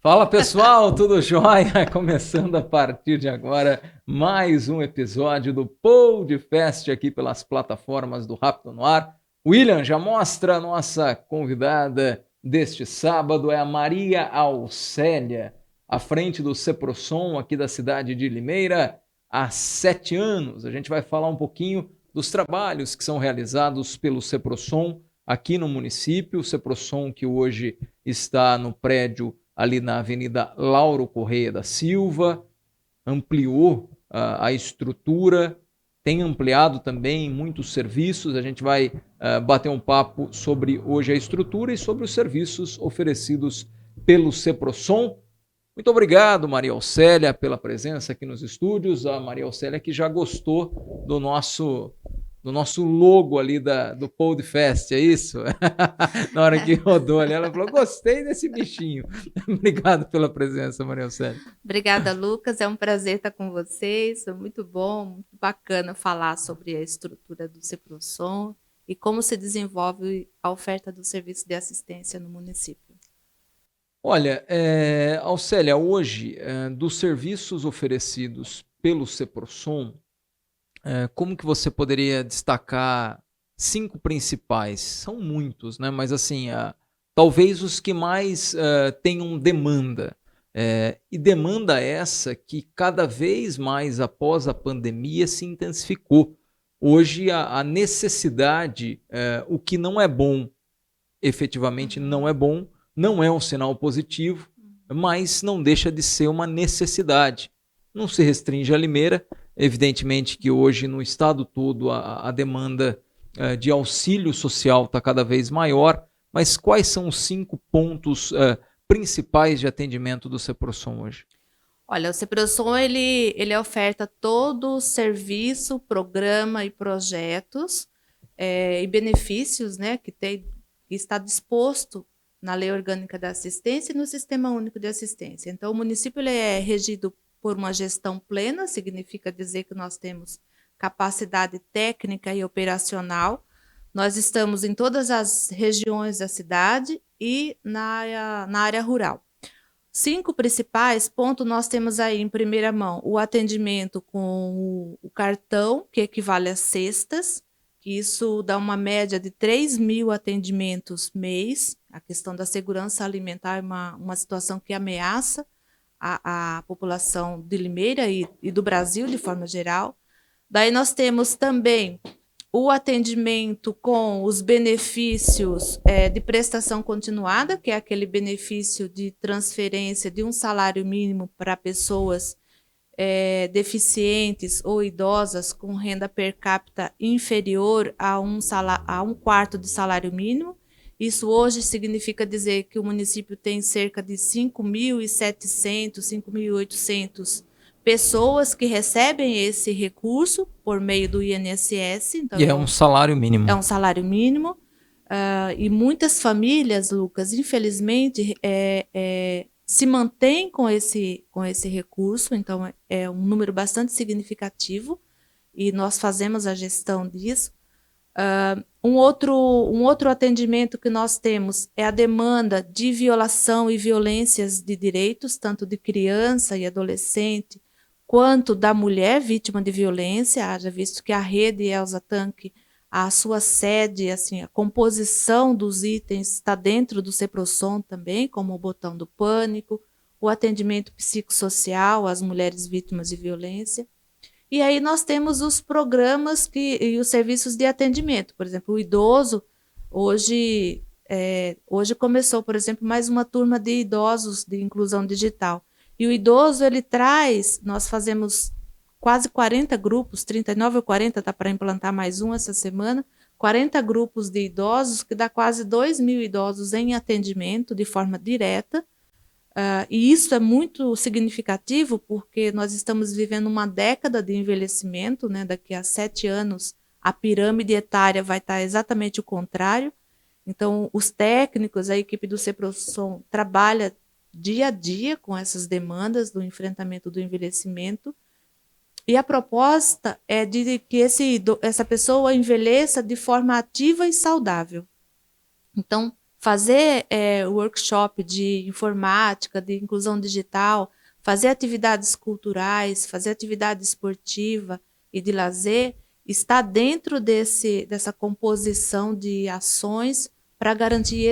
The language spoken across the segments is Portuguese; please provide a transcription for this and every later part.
Fala pessoal, tudo jóia? Começando a partir de agora mais um episódio do Podcast aqui pelas plataformas do Rápido no Ar. William, já mostra a nossa convidada deste sábado, é a Maria Aucélia, à frente do Ceprosom aqui da cidade de Limeira, há 7 anos. A gente vai falar um pouquinho dos trabalhos que são realizados pelo Ceprosom aqui no município, o Ceprosom que hoje está no prédio ali na Avenida Lauro Correia da Silva, ampliou a estrutura, tem ampliado também muitos serviços. A gente vai bater um papo sobre hoje a estrutura e sobre os serviços oferecidos pelo Ceprosom. Muito obrigado, Maria Aucélia, pela presença aqui nos estúdios. A Maria Aucélia que já gostou do nosso logo ali do Podcast, é isso? Na hora que rodou ali, ela falou, gostei desse bichinho. Obrigado pela presença, Maria Aucélia. Obrigada, Lucas. É um prazer estar com vocês. É muito bom, muito bacana falar sobre a estrutura do Ceprosom e como se desenvolve a oferta do serviço de assistência no município. Olha, Aucélia, hoje, dos serviços oferecidos pelo Ceprosom, como que você poderia destacar 5 principais? São muitos, né? Mas assim, talvez os que mais tenham demanda. E demanda essa que cada vez mais após a pandemia se intensificou. Hoje a necessidade, o que não é bom, efetivamente não é bom, não é um sinal positivo, mas não deixa de ser uma necessidade. Não se restringe a Limeira, evidentemente que hoje no estado todo a demanda de auxílio social está cada vez maior, mas quais são os 5 pontos principais de atendimento do Ceprosom hoje? Olha, o Ceprosom ele oferta todo o serviço, programa e projetos e benefícios, né, que está disposto na Lei Orgânica da Assistência e no Sistema Único de Assistência. Então, o município ele é regido por uma gestão plena, significa dizer que nós temos capacidade técnica e operacional. Nós estamos em todas as regiões da cidade e na área rural. 5 principais pontos nós temos aí em primeira mão: o atendimento com o cartão, que equivale a cestas, que isso dá uma média de 3.000 atendimentos mês. A questão da segurança alimentar é uma situação que ameaça a população de Limeira e do Brasil de forma geral. Daí nós temos também o atendimento com os benefícios de prestação continuada, que é aquele benefício de transferência de um salário mínimo para pessoas deficientes ou idosas com renda per capita inferior a um quarto de salário mínimo. Isso hoje significa dizer que o município tem cerca de 5.700, 5.800 pessoas que recebem esse recurso por meio do INSS. Então, E é um salário mínimo. É um salário mínimo. E muitas famílias, Lucas, infelizmente, se mantêm com esse recurso. Então, é um número bastante significativo e nós fazemos a gestão disso. Um outro atendimento que nós temos é a demanda de violação e violências de direitos, tanto de criança e adolescente, quanto da mulher vítima de violência. Haja visto que a rede Elza Tanque, a sua sede, assim, a composição dos itens está dentro do Ceprosom também, como o botão do pânico, o atendimento psicossocial às mulheres vítimas de violência. E aí nós temos os programas e os serviços de atendimento. Por exemplo, o idoso, hoje começou, por exemplo, mais uma turma de idosos de inclusão digital. E o idoso, nós fazemos quase 40 grupos, 39 ou 40, está para implantar mais um essa semana, 40 grupos de idosos, que dá quase 2.000 idosos em atendimento de forma direta. E isso é muito significativo porque nós estamos vivendo uma década de envelhecimento, né? Daqui a 7 anos a pirâmide etária vai estar exatamente o contrário. Então, os técnicos, a equipe do Ceprosom trabalha dia a dia com essas demandas do enfrentamento do envelhecimento. E a proposta é de que essa pessoa envelheça de forma ativa e saudável. Então, fazer workshop de informática, de inclusão digital, fazer atividades culturais, fazer atividade esportiva e de lazer, está dentro dessa composição de ações para garantir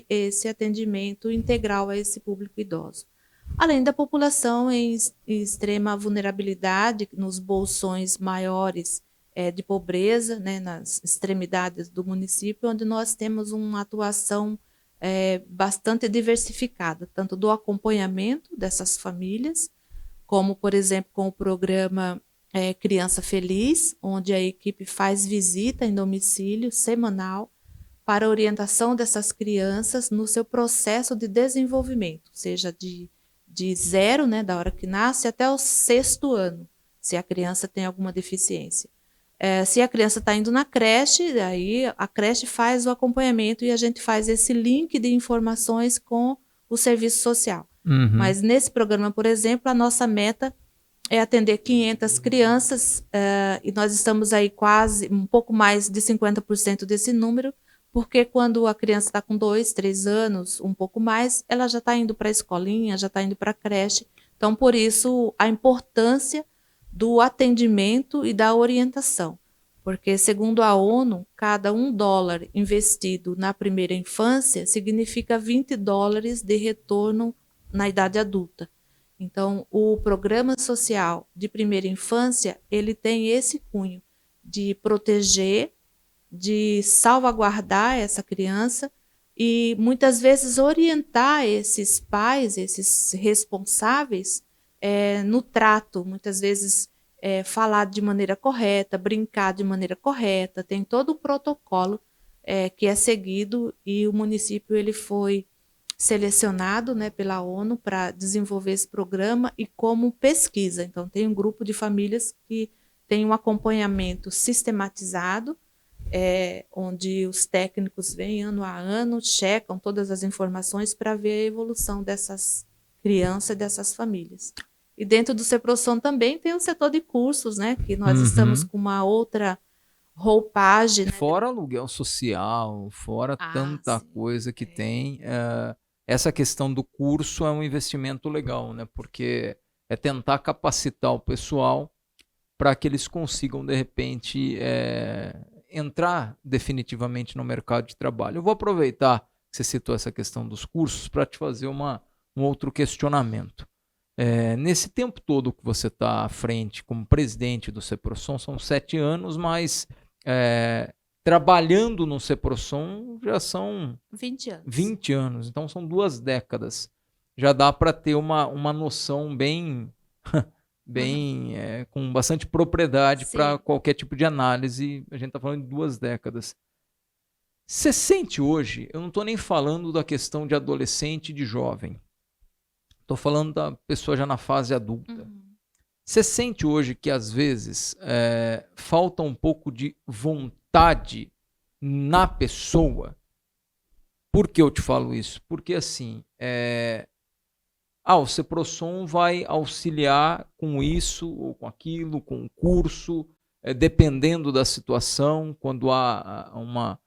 esse atendimento integral a esse público idoso. Além da população em extrema vulnerabilidade, nos bolsões maiores de pobreza, né, nas extremidades do município, onde nós temos uma atuação bastante diversificada, tanto do acompanhamento dessas famílias, como, por exemplo, com o programa Criança Feliz, onde a equipe faz visita em domicílio semanal para a orientação dessas crianças no seu processo de desenvolvimento, seja de zero, né, da hora que nasce, até o 6º ano, se a criança tem alguma deficiência. Se a criança está indo na creche, aí a creche faz o acompanhamento e a gente faz esse link de informações com o serviço social. Uhum. Mas nesse programa, por exemplo, a nossa meta é atender 500 crianças e nós estamos aí quase um pouco mais de 50% desse número, porque quando a criança está com 2, 3 anos, um pouco mais, ela já está indo para a escolinha, já está indo para a creche. Então, por isso, a importância do atendimento e da orientação. Porque, segundo a ONU, cada $1 investido na primeira infância significa $20 de retorno na idade adulta. Então, o programa social de primeira infância, ele tem esse cunho de proteger, de salvaguardar essa criança e muitas vezes orientar esses pais, esses responsáveis no trato, muitas vezes falar de maneira correta, brincar de maneira correta, tem todo um protocolo que é seguido e o município ele foi selecionado, né, pela ONU para desenvolver esse programa e como pesquisa. Então tem um grupo de famílias que tem um acompanhamento sistematizado, onde os técnicos vêm ano a ano, checam todas as informações para ver a evolução dessas crianças e dessas famílias. E dentro do CEPROSON também tem o setor de cursos, né, que nós estamos com uma outra roupagem. Né? Fora aluguel social, fora tanta coisa que tem, essa questão do curso é um investimento legal, né, porque é tentar capacitar o pessoal para que eles consigam, de repente, entrar definitivamente no mercado de trabalho. Eu vou aproveitar que você citou essa questão dos cursos para te fazer um outro questionamento. Nesse tempo todo que você está à frente como presidente do CEPROSON, são 7 anos, mas trabalhando no CEPROSON já são 20 anos, então são 2 décadas. Já dá para ter uma noção bem com bastante propriedade para qualquer tipo de análise. A gente está falando de 2 décadas. Você sente hoje, eu não estou nem falando da questão de adolescente e de jovem, estou falando da pessoa já na fase adulta. Você sente hoje que às vezes falta um pouco de vontade na pessoa? Por que eu te falo isso? Porque assim, o CEPROSON vai auxiliar com isso ou com aquilo, com o curso, dependendo da situação. Quando há uma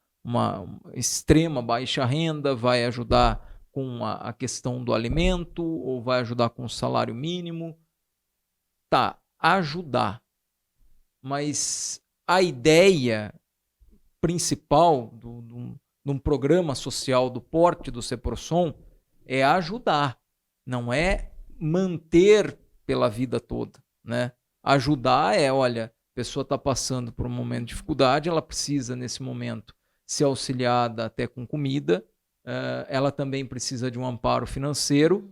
extrema baixa renda, vai ajudar com a questão do alimento ou vai ajudar com o salário mínimo. Tá, ajudar. Mas a ideia principal de um programa social do porte do CEPROSON é ajudar. Não é manter pela vida toda, né? Ajudar olha, a pessoa está passando por um momento de dificuldade, ela precisa, nesse momento, ser auxiliada até com comida, ela também precisa de um amparo financeiro,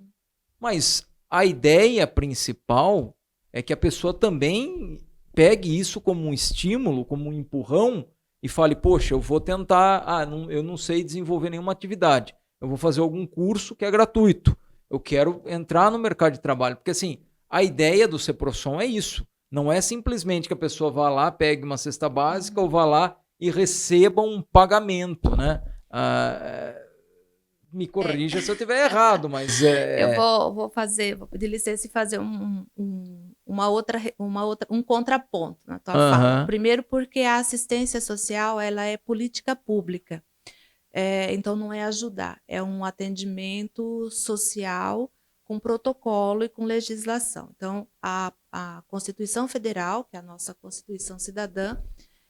mas a ideia principal é que a pessoa também pegue isso como um estímulo, como um empurrão e fale, poxa, eu vou tentar, eu não sei desenvolver nenhuma atividade, eu vou fazer algum curso que é gratuito. Eu quero entrar no mercado de trabalho, porque assim, a ideia do CEPROSON é isso. Não é simplesmente que a pessoa vá lá, pegue uma cesta básica ou vá lá e receba um pagamento, né? Me corrija se eu estiver errado, mas Eu vou pedir licença e fazer um contraponto na tua fala. Primeiro porque a assistência social ela é política pública. Então, não é ajudar, é um atendimento social com protocolo e com legislação. Então, a Constituição Federal, que é a nossa Constituição Cidadã,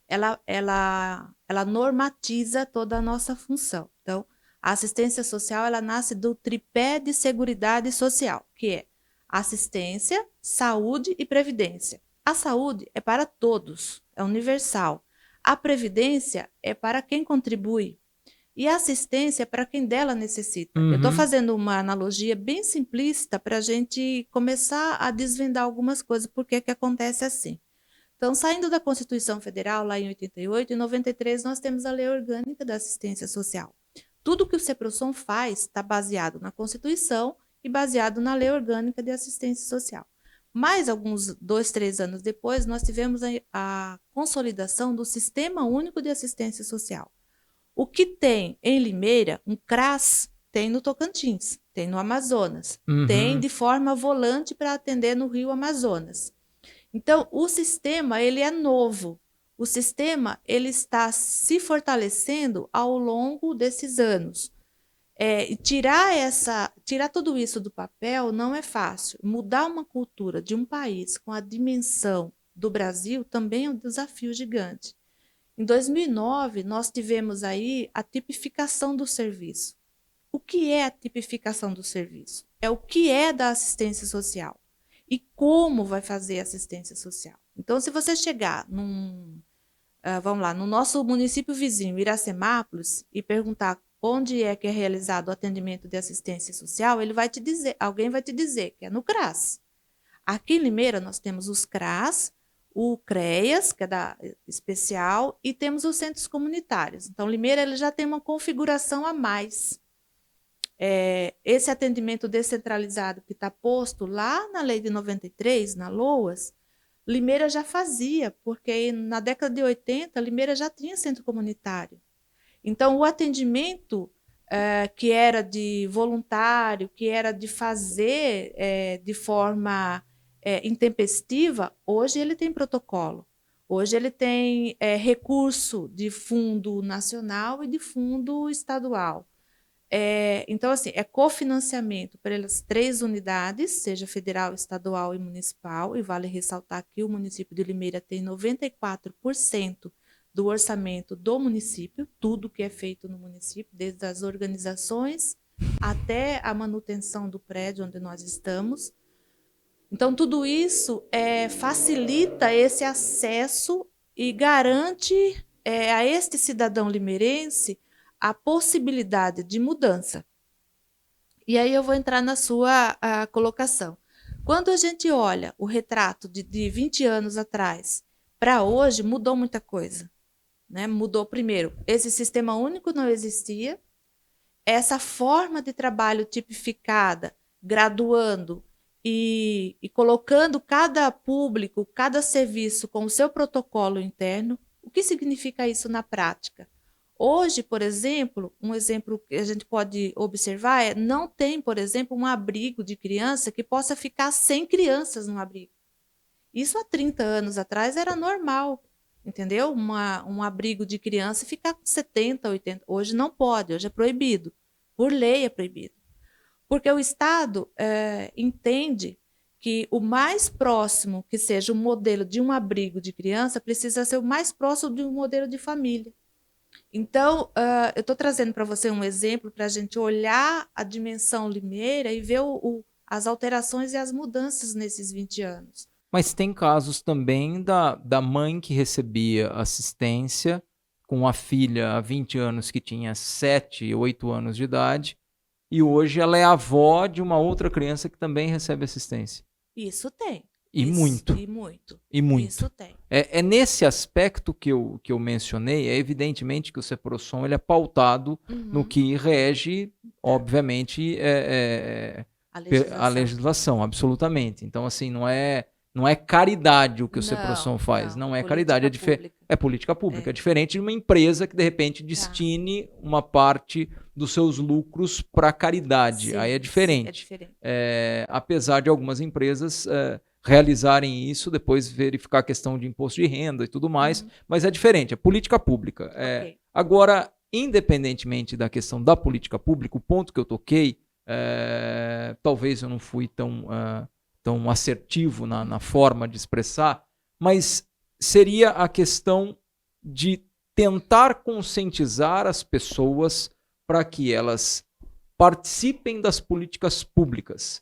ela normatiza toda a nossa função. Então, a assistência social ela nasce do tripé de seguridade social, que é assistência, saúde e previdência. A saúde é para todos, é universal. A previdência é para quem contribui. E a assistência é para quem dela necessita. Eu estou fazendo uma analogia bem simplista para a gente começar a desvendar algumas coisas, porque que acontece assim. Então, saindo da Constituição Federal, lá em 88, em 93, nós temos a Lei Orgânica da Assistência Social. Tudo que o CEPROSOM faz está baseado na Constituição e baseado na Lei Orgânica de Assistência Social. Mais alguns 2, 3 anos depois, nós tivemos a consolidação do Sistema Único de Assistência Social. O que tem em Limeira, um CRAS, tem no Tocantins, tem no Amazonas, tem de forma volante para atender no Rio Amazonas. Então, o sistema ele é novo. O sistema ele está se fortalecendo ao longo desses anos. Tirar tudo isso do papel não é fácil. Mudar uma cultura de um país com a dimensão do Brasil também é um desafio gigante. Em 2009, nós tivemos aí a tipificação do serviço. O que é a tipificação do serviço? É o que é da assistência social e como vai fazer a assistência social. Então, se você chegar vamos lá, no nosso município vizinho, Iracemápolis, e perguntar onde é que é realizado o atendimento de assistência social, alguém vai te dizer que é no CRAS. Aqui em Limeira, nós temos os CRAS, o CREAS, que é da especial, e temos os centros comunitários. Então, Limeira ele já tem uma configuração a mais. Esse atendimento descentralizado que está posto lá na Lei de 93, na LOAS, Limeira já fazia, porque na década de 80, Limeira já tinha centro comunitário. Então, o atendimento que era de voluntário, que era de fazer de forma intempestiva, hoje ele tem protocolo. Hoje ele tem recurso de fundo nacional e de fundo estadual. Então, assim, é cofinanciamento pelas 3 unidades, seja federal, estadual e municipal, e vale ressaltar que o município de Limeira tem 94% do orçamento do município, tudo que é feito no município, desde as organizações até a manutenção do prédio onde nós estamos. Então, tudo isso facilita esse acesso e garante a este cidadão limeirense a possibilidade de mudança. E aí eu vou entrar na sua colocação. Quando a gente olha o retrato de 20 anos atrás para hoje, mudou muita coisa. Né? Mudou, primeiro, esse sistema único não existia, essa forma de trabalho tipificada, graduando e colocando cada público, cada serviço com o seu protocolo interno. O que significa isso na prática? Hoje, por exemplo, um exemplo que a gente pode observar não tem, por exemplo, um abrigo de criança que possa ficar 100 crianças no abrigo. Isso há 30 anos atrás era normal, entendeu? Um abrigo de criança ficar com 70, 80. Hoje não pode, hoje é proibido. Por lei é proibido. Porque o Estado entende que o mais próximo que seja o modelo de um abrigo de criança precisa ser o mais próximo de um modelo de família. Então, eu estou trazendo para você um exemplo para a gente olhar a dimensão limeira e ver as alterações e as mudanças nesses 20 anos. Mas tem casos também da mãe que recebia assistência com a filha há 20 anos que tinha 7, 8 anos de idade e hoje ela é avó de uma outra criança que também recebe assistência. Isso tem. E isso, muito. E muito. E muito. Isso tem. É nesse aspecto que eu mencionei, evidentemente que o CEPROSOM ele é pautado no que rege, obviamente, a legislação, absolutamente. Então, assim, não é caridade o que o CEPROSOM faz, não é caridade, é política pública. É diferente de uma empresa que, de repente, destine uma parte dos seus lucros para caridade. Sim, aí é diferente. É diferente. Apesar de algumas empresas realizarem isso, depois verificar a questão de imposto de renda e tudo mais, mas é diferente, é política pública. Okay. Agora, independentemente da questão da política pública, o ponto que eu toquei, talvez eu não fui tão assertivo na forma de expressar, mas seria a questão de tentar conscientizar as pessoas para que elas participem das políticas públicas,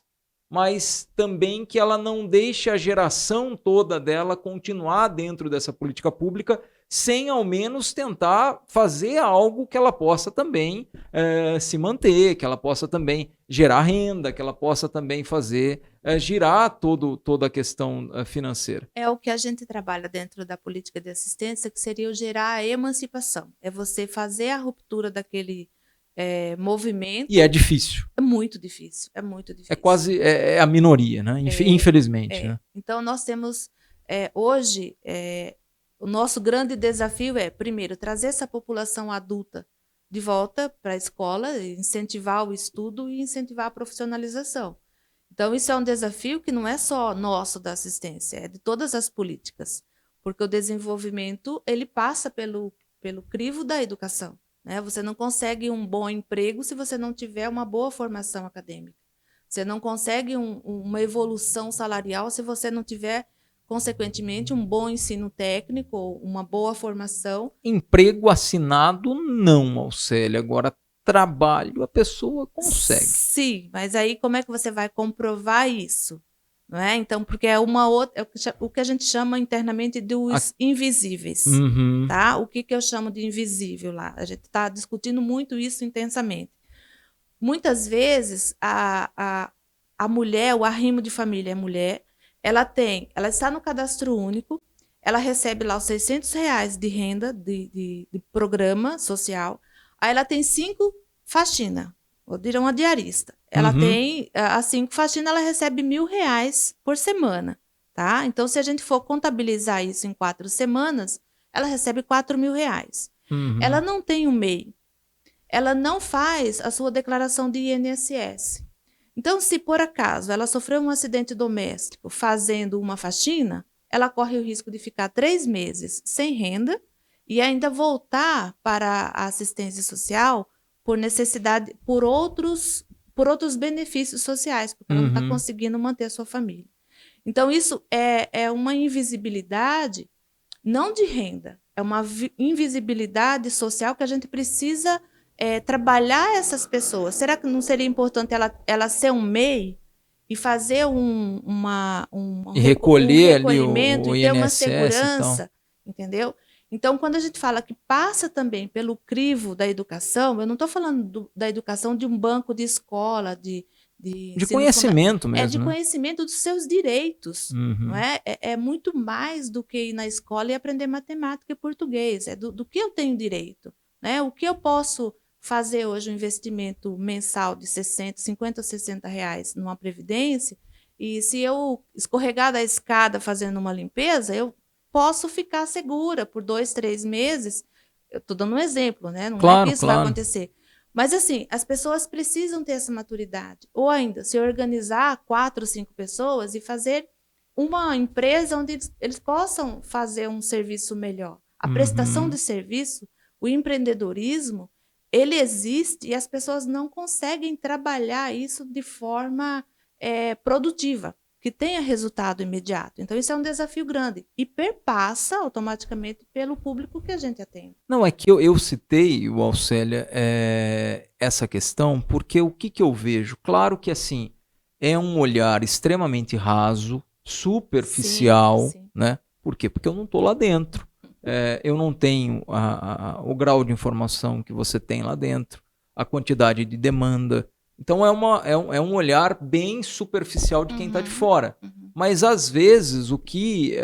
mas também que ela não deixe a geração toda dela continuar dentro dessa política pública sem ao menos tentar fazer algo que ela possa também se manter, que ela possa também gerar renda, que ela possa também fazer girar toda a questão financeira. É o que a gente trabalha dentro da política de assistência, que seria o gerar a emancipação. É você fazer a ruptura daquele movimento. E é difícil. É muito difícil, é muito difícil. É quase a minoria, né? Infelizmente. Né? Então, nós temos, hoje, o nosso grande desafio primeiro, trazer essa população adulta de volta para a escola, incentivar o estudo e incentivar a profissionalização. Então, isso é um desafio que não é só nosso da assistência, é de todas as políticas, porque o desenvolvimento ele passa pelo crivo da educação. Né? Você não consegue um bom emprego se você não tiver uma boa formação acadêmica. Você não consegue uma evolução salarial se você não tiver, consequentemente, um bom ensino técnico, uma boa formação. Emprego assinado, não, Alcélia. Agora, trabalho, a pessoa consegue. Sim, mas aí como é que você vai comprovar isso? Não é? Então, porque é o que a gente chama internamente dos invisíveis. Uhum. Tá? O que eu chamo de invisível lá? A gente está discutindo muito isso intensamente. Muitas vezes, a mulher, o arrimo de família, a mulher, ela está no cadastro único, ela recebe lá os R$600 de renda de programa social, aí ela tem 5 faxinas, ou dirão uma diarista. Ela tem as 5 faxinas, ela recebe R$1.000 por semana. Tá? Então, se a gente for contabilizar isso em 4 semanas, ela recebe R$4.000. Ela não tem um MEI. Ela não faz a sua declaração de INSS. Então, se por acaso ela sofreu um acidente doméstico fazendo uma faxina, ela corre o risco de ficar 3 meses sem renda e ainda voltar para a assistência social por necessidade, por outros benefícios sociais, porque ela não está conseguindo manter a sua família. Então, isso é uma invisibilidade, não de renda, é uma invisibilidade social que a gente precisa trabalhar essas pessoas. Será que não seria importante ela ser um MEI e fazer um recolhimento e ter uma segurança, entendeu? Então, quando a gente fala que passa também pelo crivo da educação, eu não estou falando da educação de um banco de escola, de conhecimento mesmo. É de conhecimento dos seus direitos. Não é? É muito mais do que ir na escola e aprender matemática e português. É do que eu tenho direito. Né? O que eu posso fazer hoje um investimento mensal de 50 ou 60 reais numa previdência, e se eu escorregar da escada fazendo uma limpeza, eu posso ficar segura por 2, 3 meses. Eu estou dando um exemplo, né? Não é que isso vai acontecer. Mas, assim, as pessoas precisam ter essa maturidade. Ou ainda, se organizar 4 ou 5 pessoas e fazer uma empresa onde eles possam fazer um serviço melhor. A prestação de serviço, o empreendedorismo, ele existe e as pessoas não conseguem trabalhar isso de forma produtiva, que tenha resultado imediato. Então, isso é um desafio grande e perpassa automaticamente pelo público que a gente atende. Não, é que eu citei, Alcélia, essa questão, porque o que eu vejo? Claro que, assim, é um olhar extremamente raso, superficial, sim. Né? Por quê? Porque eu não estou lá dentro. Eu não tenho o grau de informação que você tem lá dentro, a quantidade de demanda. Então é um olhar bem superficial de quem está de fora. Mas às vezes o que...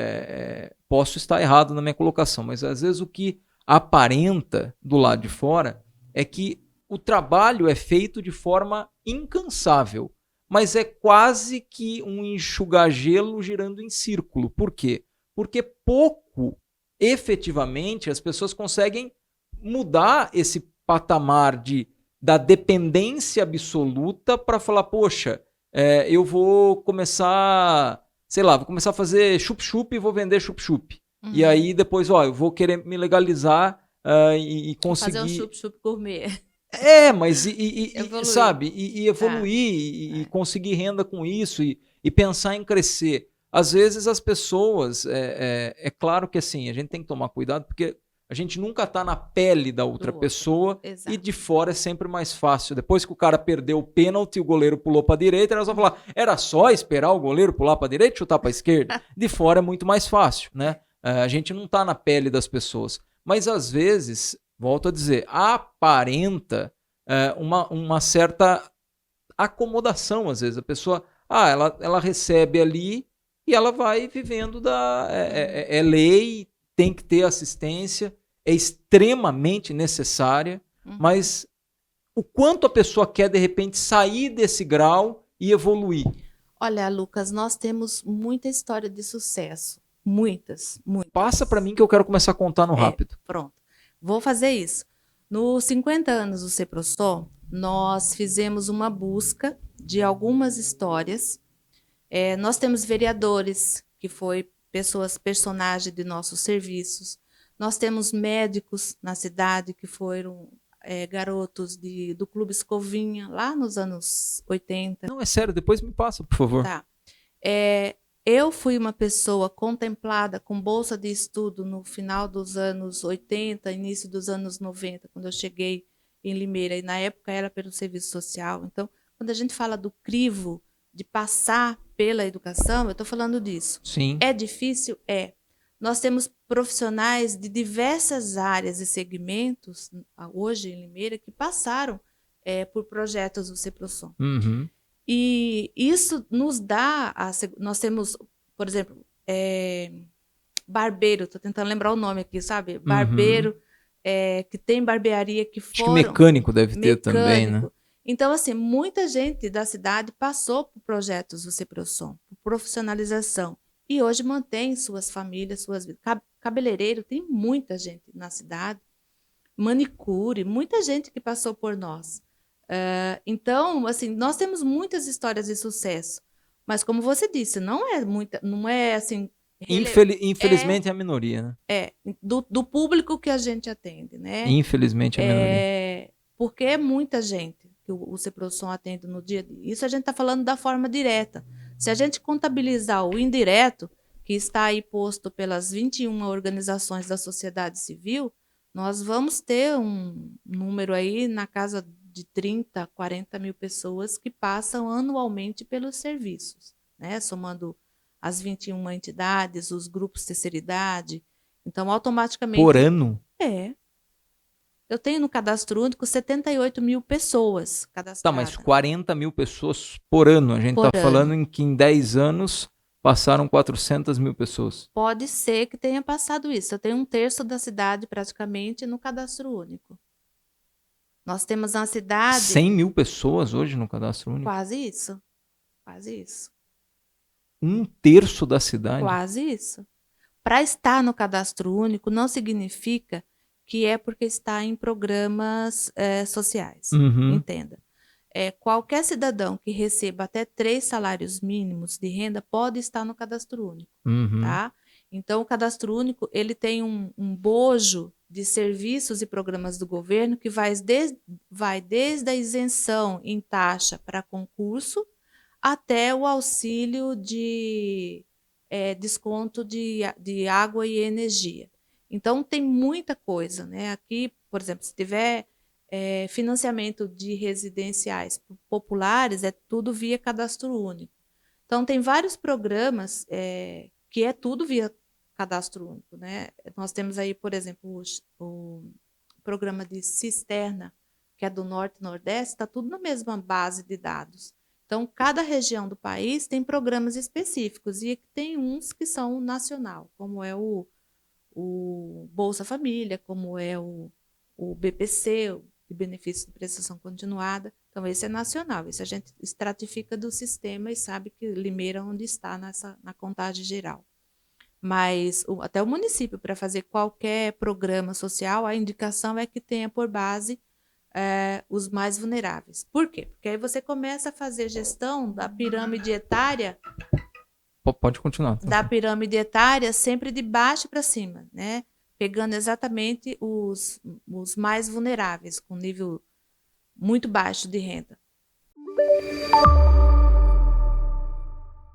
posso estar errado na minha colocação, mas às vezes o que aparenta do lado de fora é que o trabalho é feito de forma incansável, mas é quase que um enxugar gelo girando em círculo. Por quê? Porque pouco, efetivamente, as pessoas conseguem mudar esse patamar da dependência absoluta para falar, poxa, eu vou começar, sei lá, vou começar a fazer chup-chup e vou vender chup-chup. E aí depois, eu vou querer me legalizar e Fazer um conseguir... chup-chup gourmet. Mas Evoluir. sabe, e evoluir e conseguir renda com isso e pensar em crescer. Às vezes as pessoas, é claro que assim, a gente tem que tomar cuidado porque a gente nunca está na pele da outra Do outro. pessoa e Exato. de fora é sempre mais fácil. Depois que o cara perdeu o pênalti, o goleiro pulou para a direita, elas vão falar, era só esperar o goleiro pular para a direita e chutar para a esquerda? De fora é muito mais fácil, né? A gente não está na pele das pessoas. Mas às vezes, volto a dizer, aparenta uma certa acomodação, às vezes. A pessoa, ela recebe ali e ela vai vivendo é lei, tem que ter assistência, é extremamente necessária, mas o quanto a pessoa quer, de repente, sair desse grau e evoluir? Olha, Lucas, nós temos muita história de sucesso. Muitas. Passa para mim que eu quero começar a contar no rápido. Pronto. Vou fazer isso. Nos 50 anos do CEPROSOL, nós fizemos uma busca de algumas histórias. Nós temos vereadores, que foi personagens de nossos serviços. Nós temos médicos na cidade, que foram garotos do Clube Escovinha, lá nos anos 80. Não, é sério, depois me passa, por favor. Tá. Eu fui uma pessoa contemplada com bolsa de estudo no final dos anos 80, início dos anos 90, quando eu cheguei em Limeira, e na época era pelo serviço social. Então, quando a gente fala do crivo de passar pela educação, eu estou falando disso. Sim. É difícil? É. Nós temos profissionais de diversas áreas e segmentos, hoje em Limeira, que passaram por projetos do CEPROSOL. Uhum. E isso nos dá... Nós temos, por exemplo, barbeiro, estou tentando lembrar o nome aqui, sabe? Barbeiro, que tem barbearia que foram... Acho que mecânico deve ter também, né? Então, assim, muita gente da cidade passou por projetos do CEPROSOL, por profissionalização, e hoje mantém suas famílias, suas vidas. Cabeleireiro, tem muita gente na cidade, manicure, muita gente que passou por nós. Então, assim, nós temos muitas histórias de sucesso, mas como você disse, não é assim... Infelizmente é a minoria, né? Do público que a gente atende, né? Infelizmente é a minoria. Porque é muita gente que o CEPROSOL atende no dia a dia. Isso a gente está falando da forma direta. Se a gente contabilizar o indireto, que está aí posto pelas 21 organizações da sociedade civil, nós vamos ter um número aí na casa de 30, 40 mil pessoas que passam anualmente pelos serviços, né? Somando as 21 entidades, os grupos de terceira idade. Então, automaticamente... Por ano? Eu tenho no cadastro único 78 mil pessoas cadastradas. Tá, mas 40 mil pessoas por ano. A gente está falando em que em 10 anos passaram 400 mil pessoas. Pode ser que tenha passado isso. Eu tenho 1/3 da cidade praticamente no cadastro único. Nós temos na cidade... 100 mil pessoas hoje no cadastro único? Quase isso. Quase isso. 1/3 da cidade? Quase isso. Para estar no cadastro único não significa que é porque está em programas sociais. Entenda. Qualquer cidadão que receba até 3 salários mínimos de renda pode estar no cadastro único. Tá? Então, o cadastro único ele tem um bojo de serviços e programas do governo que vai desde a isenção em taxa para concurso até o auxílio de desconto de água e energia. Então, tem muita coisa, né? Aqui, por exemplo, se tiver financiamento de residenciais populares, é tudo via cadastro único. Então, tem vários programas que é tudo via cadastro único, né? Nós temos aí, por exemplo, o programa de cisterna, que é do Norte e Nordeste, está tudo na mesma base de dados. Então, cada região do país tem programas específicos e tem uns que são nacional, como é o Bolsa Família, como é o BPC, o de Benefício de Prestação Continuada. Então, esse é nacional, esse a gente estratifica do sistema e sabe que Limeira onde está na contagem geral. Mas até o município, para fazer qualquer programa social, a indicação é que tenha por base os mais vulneráveis. Por quê? Porque aí você começa a fazer gestão da pirâmide etária. Pode continuar. Da pirâmide etária sempre de baixo para cima, né? pegando exatamente os mais vulneráveis, com nível muito baixo de renda.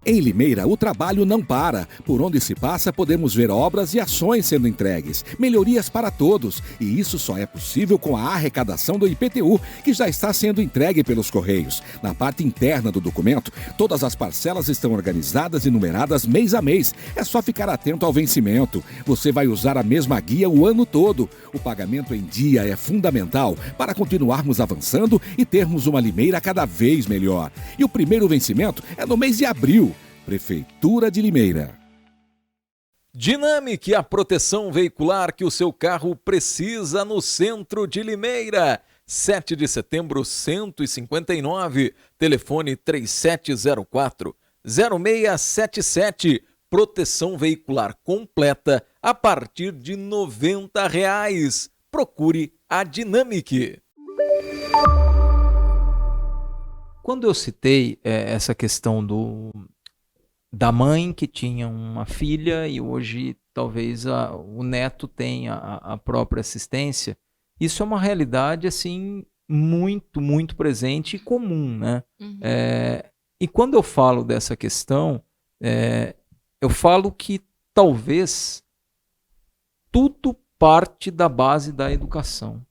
Em Limeira, o trabalho não para. Por onde se passa, podemos ver obras e ações sendo entregues. Melhorias para todos. E isso só é possível com a arrecadação do IPTU, que já está sendo entregue pelos Correios. Na parte interna do documento, todas as parcelas estão organizadas e numeradas mês a mês. É só ficar atento ao vencimento. Você vai usar a mesma guia o ano todo. O pagamento em dia é fundamental para continuarmos avançando e termos uma Limeira cada vez melhor. E o primeiro vencimento é no mês de abril. Prefeitura de Limeira. Dinamic, a proteção veicular que o seu carro precisa no centro de Limeira. 7 de setembro, 159, telefone 3704-0677. Proteção veicular completa a partir de R$ 90. Procure a Dinamic. Quando eu citei essa questão da mãe que tinha uma filha e hoje talvez o neto tenha a própria assistência, isso é uma realidade assim muito, muito presente e comum, né? Uhum. E quando eu falo dessa questão, eu falo que talvez tudo parte da base da educação.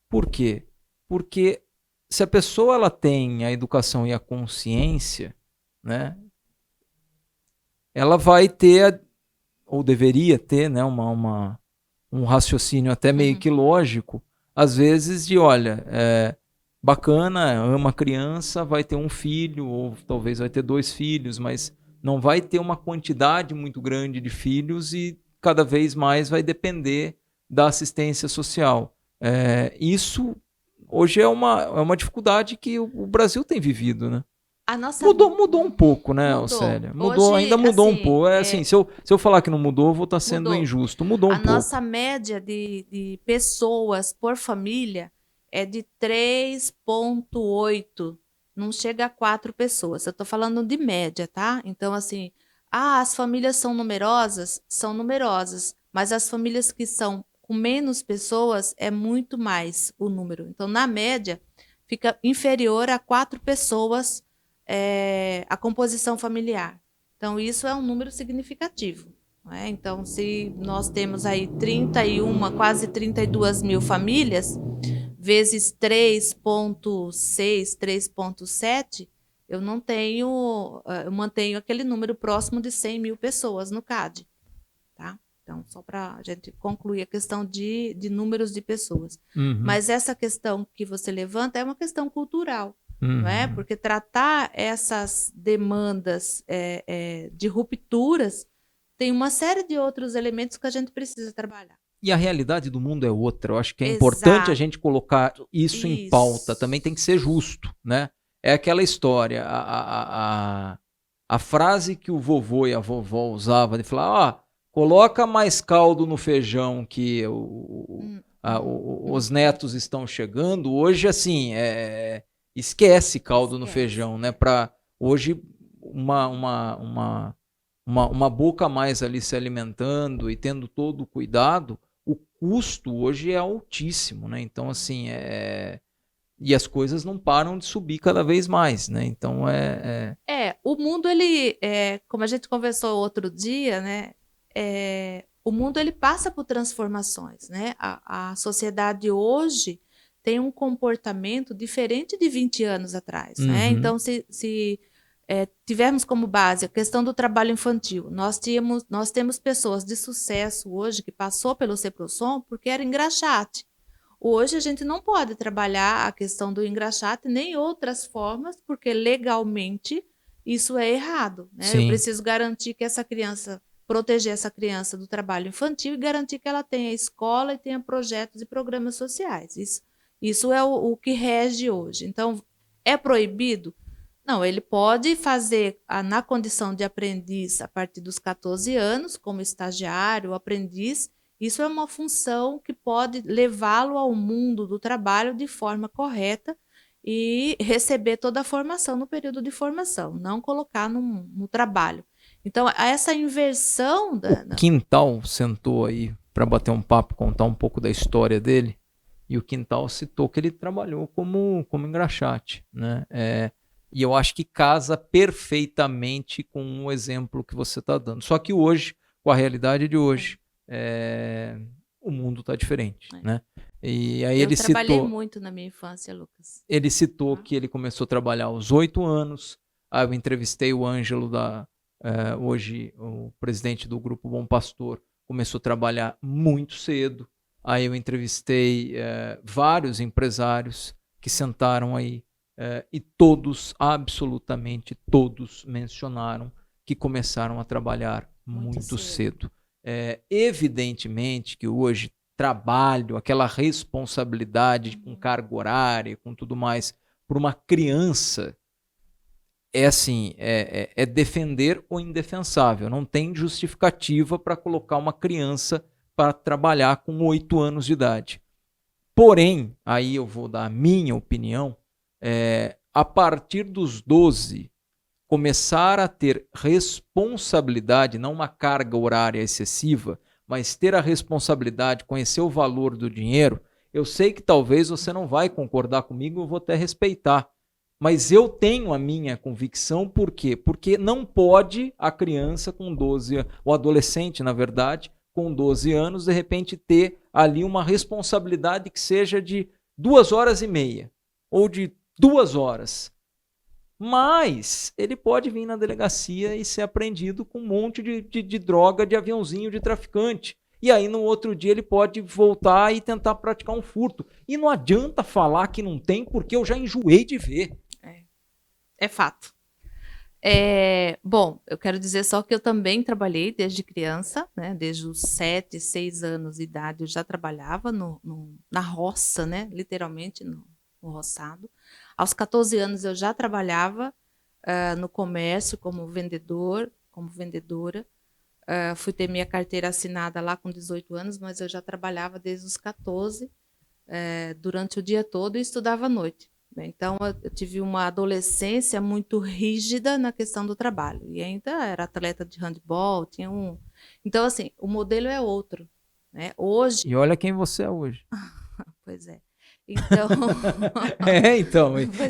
Por quê? Porque se a pessoa ela tem a educação e a consciência, né? Ela vai ter, ou deveria ter, né, um raciocínio até meio que lógico, às vezes de, olha, bacana, ama a criança, vai ter um filho, ou talvez vai ter 2 filhos, mas não vai ter uma quantidade muito grande de filhos e cada vez mais vai depender da assistência social. Isso hoje é uma dificuldade que o Brasil tem vivido, né? Mudou um pouco, né, Auxélia? Ainda mudou assim, um pouco. Assim, se eu falar que não mudou, eu vou estar sendo injusto. Mudou um pouco. A nossa média de pessoas por família é de 3,8. Não chega a 4 pessoas. Eu estou falando de média, tá? Então, assim, as famílias são numerosas, mas as famílias que são com menos pessoas é muito mais o número. Então, na média, fica inferior a 4 pessoas a composição familiar. Então, isso é um número significativo. Não é? Então, se nós temos aí 31, quase 32 mil famílias, vezes 3,6, 3,7, eu mantenho aquele número próximo de 100 mil pessoas no CAD. Tá? Então, só para a gente concluir a questão de números de pessoas. Uhum. Mas essa questão que você levanta é uma questão cultural. Não é? Porque tratar essas demandas de rupturas tem uma série de outros elementos que a gente precisa trabalhar. E a realidade do mundo é outra. Eu acho que é importante a gente colocar isso em pauta. Também tem que ser justo, né? É aquela história, a frase que o vovô e a vovó usavam de falar, coloca mais caldo no feijão que os netos estão chegando. Hoje, assim, esquece caldo no feijão, né? Para hoje uma boca a mais ali se alimentando e tendo todo o cuidado, o custo hoje é altíssimo, né? Então, assim, e as coisas não param de subir cada vez mais, né? Então, o mundo, ele, como a gente conversou outro dia, né? O mundo, ele passa por transformações, né? A sociedade hoje tem um comportamento diferente de 20 anos atrás. Uhum. Né? Então, se tivermos como base a questão do trabalho infantil, nós temos pessoas de sucesso hoje que passou pelo Ceprosom porque era engraxate. Hoje a gente não pode trabalhar a questão do engraxate nem outras formas, porque legalmente isso é errado. Né? Eu preciso garantir que proteger essa criança do trabalho infantil e garantir que ela tenha escola e tenha projetos e programas sociais. Isso é o que rege hoje. Então, é proibido? Não, ele pode fazer na condição de aprendiz a partir dos 14 anos, como estagiário, aprendiz. Isso é uma função que pode levá-lo ao mundo do trabalho de forma correta e receber toda a formação no período de formação, não colocar no trabalho. Então, essa inversão... O quintal sentou aí para bater um papo, contar um pouco da história dele. E o Quintal citou que ele trabalhou como engraxate, né? E eu acho que casa perfeitamente com o exemplo que você está dando. Só que hoje, com a realidade de hoje, o mundo está diferente, né? E aí eu trabalhei muito na minha infância, Lucas. Ele citou que ele começou a trabalhar aos 8 anos. Aí eu entrevistei o Ângelo, hoje o presidente do Grupo Bom Pastor, começou a trabalhar muito cedo. Aí eu entrevistei vários empresários que sentaram aí e todos, absolutamente todos, mencionaram que começaram a trabalhar muito cedo. Evidentemente que hoje trabalho, aquela responsabilidade com carga horária, com tudo mais, por uma criança, é defender o indefensável. Não tem justificativa para colocar uma criança para trabalhar com 8 anos de idade. Porém, aí eu vou dar a minha opinião, a partir dos 12, começar a ter responsabilidade, não uma carga horária excessiva, mas ter a responsabilidade, conhecer o valor do dinheiro. Eu sei que talvez você não vai concordar comigo, eu vou até respeitar. Mas eu tenho a minha convicção, por quê? Porque não pode a criança com 12 anos, o adolescente, na verdade, com 12 anos, de repente ter ali uma responsabilidade que seja de 2h30 ou de 2 horas. Mas ele pode vir na delegacia e ser apreendido com um monte de droga, de aviãozinho de traficante. E aí no outro dia ele pode voltar e tentar praticar um furto. E não adianta falar que não tem, porque eu já enjoei de ver. É fato. Bom, eu quero dizer só que eu também trabalhei desde criança, né? Desde os 7, 6 anos de idade eu já trabalhava na roça, né? Literalmente no roçado. Aos 14 anos eu já trabalhava no comércio como vendedora. Fui ter minha carteira assinada lá com 18 anos, mas eu já trabalhava desde os 14, durante o dia todo e estudava à noite. Então, eu tive uma adolescência muito rígida na questão do trabalho. E ainda era atleta de handebol, tinha um... Então, assim, o modelo é outro, né? Hoje... E olha quem você é hoje. Pois é. Então...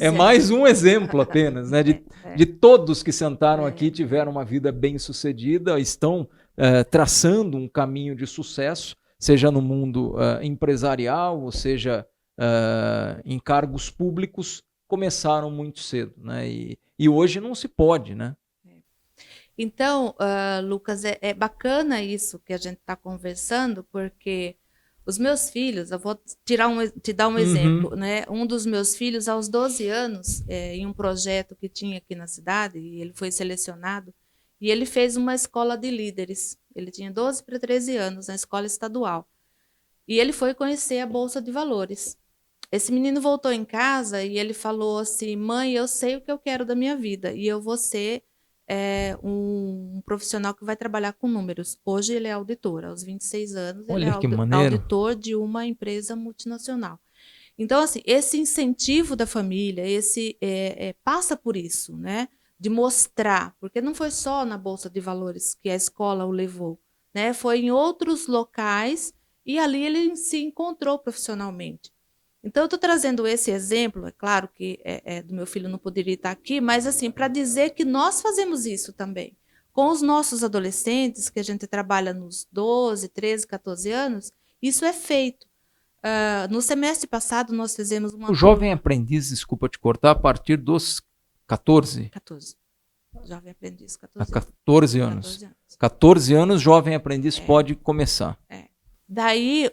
É mais um exemplo apenas, né? De todos que sentaram aqui, tiveram uma vida bem-sucedida, estão traçando um caminho de sucesso, seja no mundo empresarial, ou seja... em cargos públicos, começaram muito cedo, né? E hoje não se pode, né? Então, Lucas, é bacana isso que a gente está conversando, porque os meus filhos, eu vou te dar um exemplo, né? Um dos meus filhos, aos 12 anos, em um projeto que tinha aqui na cidade, e ele foi selecionado, e ele fez uma escola de líderes. Ele tinha 12 para 13 anos, na escola estadual. E ele foi conhecer a Bolsa de Valores. Esse menino voltou em casa e ele falou assim: mãe, eu sei o que eu quero da minha vida e eu vou ser um profissional que vai trabalhar com números. Hoje ele é auditor, aos 26 anos. Olha, ele é auditor de uma empresa multinacional. Então, assim, esse incentivo da família, passa por isso, né? De mostrar, porque não foi só na Bolsa de Valores que a escola o levou, né? Foi em outros locais e ali ele se encontrou profissionalmente. Então, eu estou trazendo esse exemplo, é claro que do meu filho não poderia estar aqui, mas assim, para dizer que nós fazemos isso também. Com os nossos adolescentes, que a gente trabalha nos 12, 13, 14 anos, isso é feito. No semestre passado, nós fizemos uma... O jovem aprendiz, desculpa te cortar, a partir dos 14? 14. Jovem aprendiz, 14 anos. 14 anos, jovem aprendiz pode começar. Daí,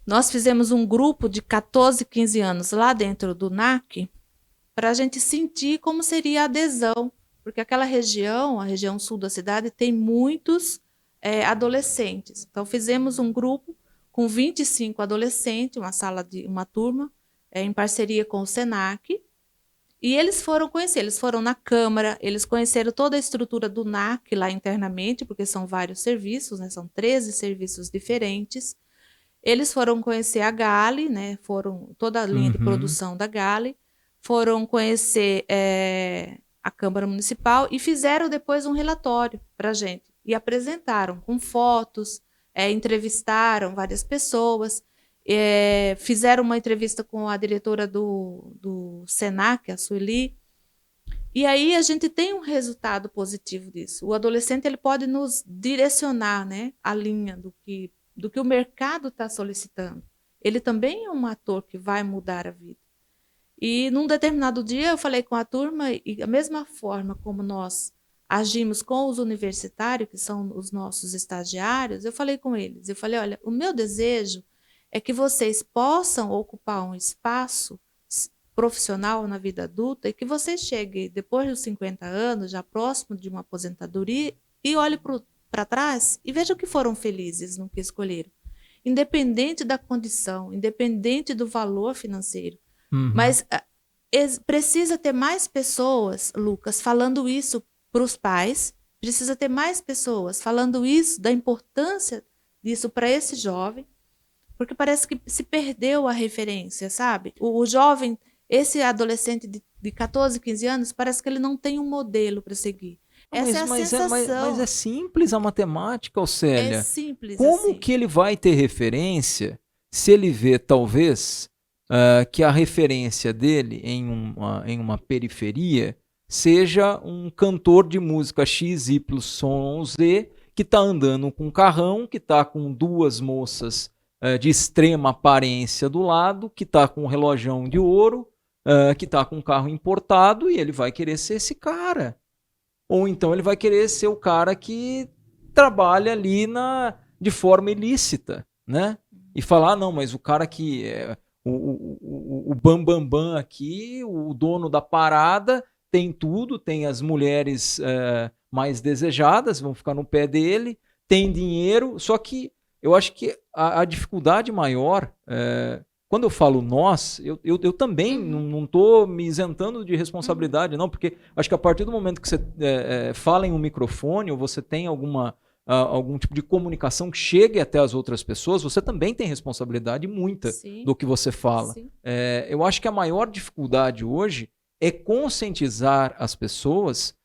nós fizemos um grupo de 14, 15 anos lá dentro do NAC para a gente sentir como seria a adesão, porque aquela região, a região sul da cidade, tem muitos adolescentes. Então, fizemos um grupo com 25 adolescentes, uma turma, em parceria com o SENAC, e eles foram conhecer, eles foram na Câmara, eles conheceram toda a estrutura do NAC lá internamente, porque são vários serviços, né, são 13 serviços diferentes. Eles foram conhecer a Gale, né? Foram toda a linha de produção da Gale, foram conhecer a Câmara Municipal e fizeram depois um relatório para a gente. E apresentaram com fotos, entrevistaram várias pessoas, fizeram uma entrevista com a diretora do Senac, a Sueli, e aí a gente tem um resultado positivo disso. O adolescente ele pode nos direcionar, né, a linha do que o mercado está solicitando. Ele também é um ator que vai mudar a vida. E num determinado dia eu falei com a turma, e a mesma forma como nós agimos com os universitários, que são os nossos estagiários, eu falei com eles, eu falei, olha, o meu desejo é que vocês possam ocupar um espaço profissional na vida adulta e que vocês cheguem depois dos 50 anos, já próximo de uma aposentadoria, e olhem para trás e vejam que foram felizes no que escolheram. Independente da condição, independente do valor financeiro. Mas precisa ter mais pessoas, Lucas, falando isso para os pais, precisa ter mais pessoas falando isso, da importância disso para esse jovem, porque parece que se perdeu a referência, sabe? O jovem, esse adolescente de 14, 15 anos, parece que ele não tem um modelo para seguir. Essa é a sensação. Mas é simples a matemática, Célia. É simples Como assim. que ele vai ter referência se ele vê, talvez, que a referência dele em uma periferia seja um cantor de música XYZ que está andando com um carrão, que está com duas moças de extrema aparência do lado, que está com um relojão de ouro, que está com um carro importado, e ele vai querer ser esse cara. Ou então ele vai querer ser o cara que trabalha ali de forma ilícita, né? E falar, não, mas o cara que é o bambambam aqui, o dono da parada, tem tudo, tem as mulheres mais desejadas, vão ficar no pé dele, tem dinheiro, só que eu acho que a dificuldade maior, quando eu falo nós, eu também não estou me isentando de responsabilidade, não, porque acho que a partir do momento que você fala em um microfone ou você tem algum tipo de comunicação que chegue até as outras pessoas, você também tem responsabilidade muita do que você fala. Eu acho que a maior dificuldade hoje é conscientizar as pessoas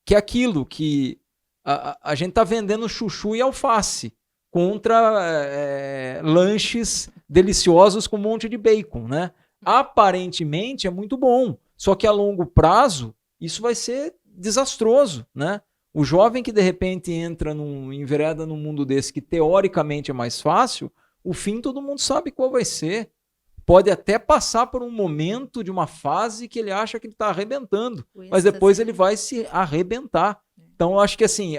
que aquilo que a gente está vendendo chuchu e alface contra lanches deliciosos com um monte de bacon, né? Aparentemente é muito bom, só que a longo prazo isso vai ser desastroso, né? O jovem que de repente envereda num mundo desse que teoricamente é mais fácil, o fim todo mundo sabe qual vai ser. Pode até passar por um momento de uma fase que ele acha que ele está arrebentando, mas depois ele vai se arrebentar. Então eu acho que assim,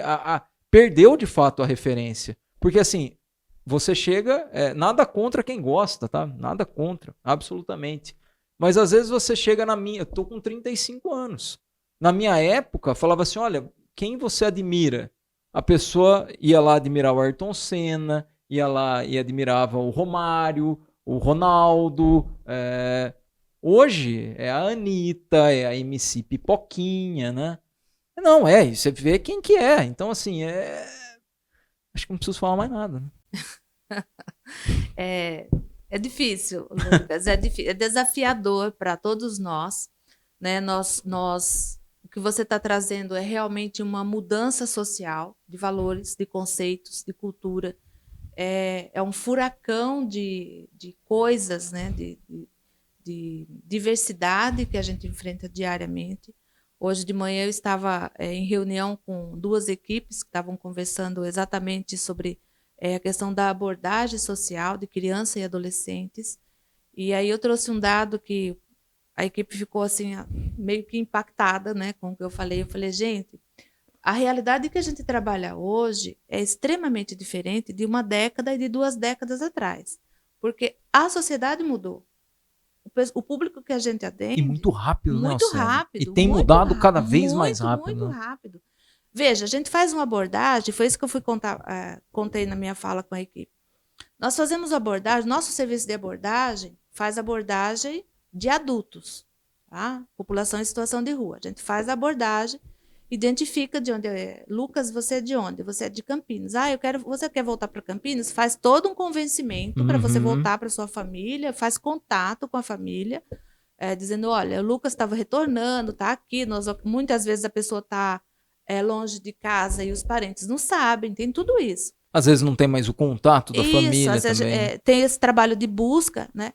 perdeu de fato a referência. Porque assim, você chega, nada contra quem gosta, tá? Nada contra, absolutamente. Mas às vezes você chega eu tô com 35 anos. Na minha época, falava assim, olha, quem você admira? A pessoa ia lá admirar o Ayrton Senna, ia lá e admirava o Romário, o Ronaldo. Hoje é a Anitta, é a MC Pipoquinha, né? Não, você vê quem que é. Então assim, acho que não preciso falar mais nada. Né? É difícil, Lucas, é desafiador para todos nós, né? O que você está trazendo é realmente uma mudança social de valores, de conceitos, de cultura. É um furacão de coisas, né? De diversidade que a gente enfrenta diariamente. Hoje de manhã eu estava em reunião com duas equipes que estavam conversando exatamente sobre a questão da abordagem social de crianças e adolescentes. E aí eu trouxe um dado que a equipe ficou assim meio que impactada, né, com o que eu falei. Eu falei, gente, a realidade que a gente trabalha hoje é extremamente diferente de uma década e de 2 décadas atrás, porque a sociedade mudou. O público que a gente atende... E muito rápido, né? Muito rápido. E tem mudado cada vez mais rápido. Muito rápido. Veja, a gente faz uma abordagem, foi isso que eu contei na minha fala com a equipe. Nós fazemos abordagem, nosso serviço de abordagem faz abordagem de adultos, tá? População em situação de rua. A gente faz a abordagem, identifica de onde é. Lucas, você é de onde? Você é de Campinas. Você quer voltar para Campinas? Faz todo um convencimento para você voltar para sua família, faz contato com a família, dizendo, olha, o Lucas estava retornando, está aqui. Muitas vezes a pessoa está longe de casa e os parentes não sabem, tem tudo isso. Às vezes não tem mais o contato da família às vezes, também. tem esse trabalho de busca, né?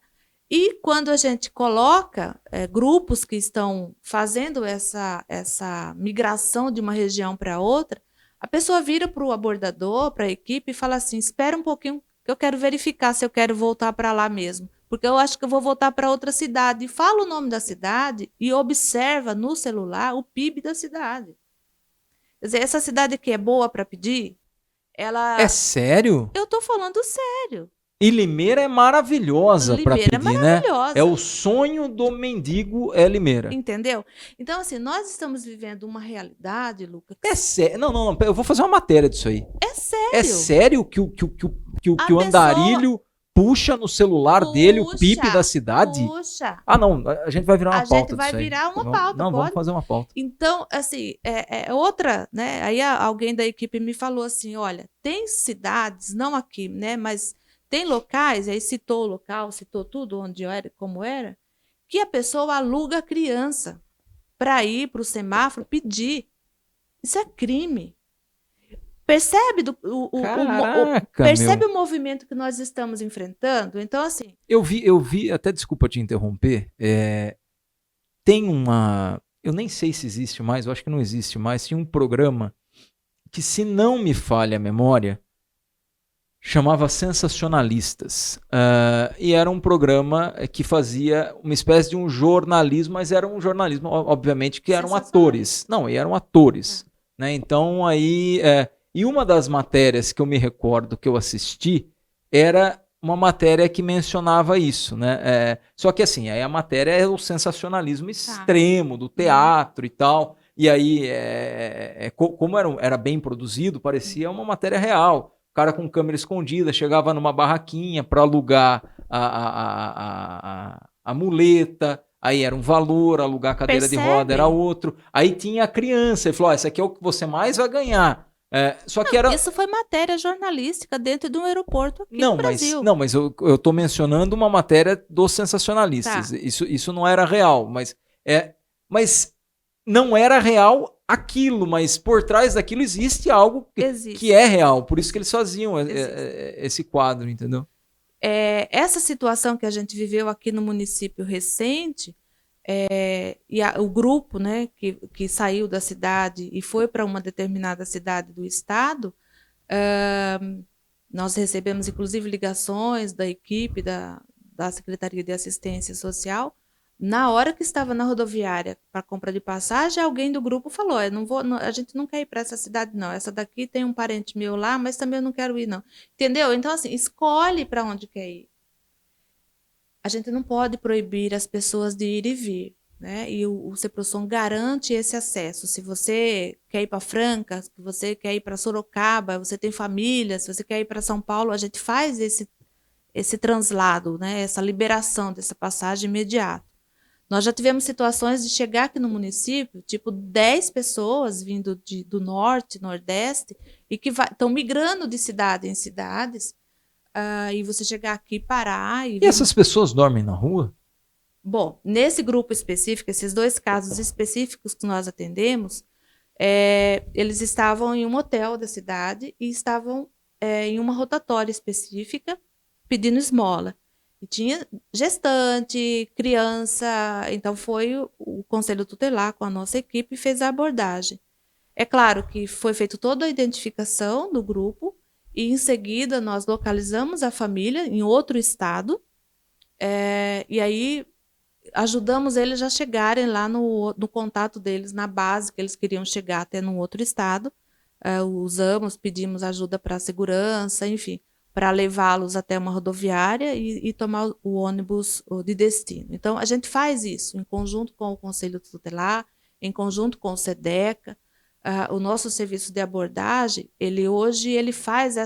E quando a gente coloca grupos que estão fazendo essa migração de uma região para outra, a pessoa vira para o abordador, para a equipe e fala assim, espera um pouquinho que eu quero verificar se eu quero voltar para lá mesmo, porque eu acho que eu vou voltar para outra cidade. E fala o nome da cidade e observa no celular o PIB da cidade. Quer dizer, essa cidade aqui é boa para pedir? É sério? Eu estou falando sério. E Limeira é maravilhosa para Limeira pedir, é maravilhosa. né? É o sonho do mendigo, é Limeira. Entendeu? Então, assim, nós estamos vivendo uma realidade, Lucas. É sério? Não, eu vou fazer uma matéria disso aí. É sério. É sério que o andarilho puxa no celular dele o PIB da cidade? Puxa. Ah, não, a gente vai virar uma pauta. A gente vai virar uma pauta. Não, vamos fazer uma pauta. Então, assim, outra, né? Aí alguém da equipe me falou assim: olha, tem cidades, não aqui, né? Mas tem locais, aí citou o local, citou tudo, onde era, como era, que a pessoa aluga a criança para ir para o semáforo pedir. Isso é crime. Percebe o movimento que nós estamos enfrentando? Então, assim... Eu vi, até desculpa te interromper, tem uma... Eu nem sei se existe mais, eu acho que não existe mais. Tinha um programa que, se não me falha a memória, chamava Sensacionalistas. E era um programa que fazia uma espécie de um jornalismo, mas era um jornalismo, obviamente, que eram atores. Não, e eram atores. Né? Então, aí... E uma das matérias que eu me recordo que eu assisti era uma matéria que mencionava isso, né? Só que assim, aí a matéria é o sensacionalismo extremo do teatro e tal. E aí, como era bem produzido, parecia uma matéria real. O cara com câmera escondida chegava numa barraquinha para alugar a muleta. Aí era um valor, alugar a cadeira de roda era outro. Aí tinha a criança, ele falou: esse aqui é o que você mais vai ganhar. Só que Isso foi matéria jornalística dentro de um aeroporto aqui no Brasil. Mas eu estou mencionando uma matéria dos sensacionalistas. Tá. Isso não era real, mas não era real aquilo, mas por trás daquilo existe algo que é real. Por isso que eles faziam esse quadro, entendeu? Essa situação que a gente viveu aqui no município recente, o grupo, né, que saiu da cidade e foi para uma determinada cidade do estado, nós recebemos inclusive ligações da equipe da Secretaria de Assistência Social. Na hora que estava na rodoviária para compra de passagem, alguém do grupo falou: a gente não quer ir para essa cidade, não. Essa daqui tem um parente meu lá, mas também eu não quero ir, não. Entendeu? Então, assim, escolhe para onde quer ir. A gente não pode proibir as pessoas de ir e vir, né? E o CEPROSOM garante esse acesso. Se você quer ir para Franca, se você quer ir para Sorocaba, você tem família, se você quer ir para São Paulo, a gente faz esse translado, né? Essa liberação dessa passagem imediata. Nós já tivemos situações de chegar aqui no município, tipo 10 pessoas vindo do norte, nordeste, e que estão migrando de cidade em cidades, e você chegar aqui, parar... E essas pessoas dormem na rua? Bom, nesse grupo específico, esses 2 casos específicos que nós atendemos, eles estavam em um hotel da cidade e estavam em uma rotatória específica pedindo esmola. E tinha gestante, criança, então foi o Conselho Tutelar com a nossa equipe e fez a abordagem. É claro que foi feita toda a identificação do grupo e em seguida nós localizamos a família em outro estado e aí ajudamos eles a chegarem lá no contato deles, na base que eles queriam chegar até num outro estado. Pedimos ajuda para a segurança, enfim, para levá-los até uma rodoviária e tomar o ônibus de destino. Então, a gente faz isso em conjunto com o Conselho Tutelar, em conjunto com o SEDECA. O nosso serviço de abordagem, hoje ele faz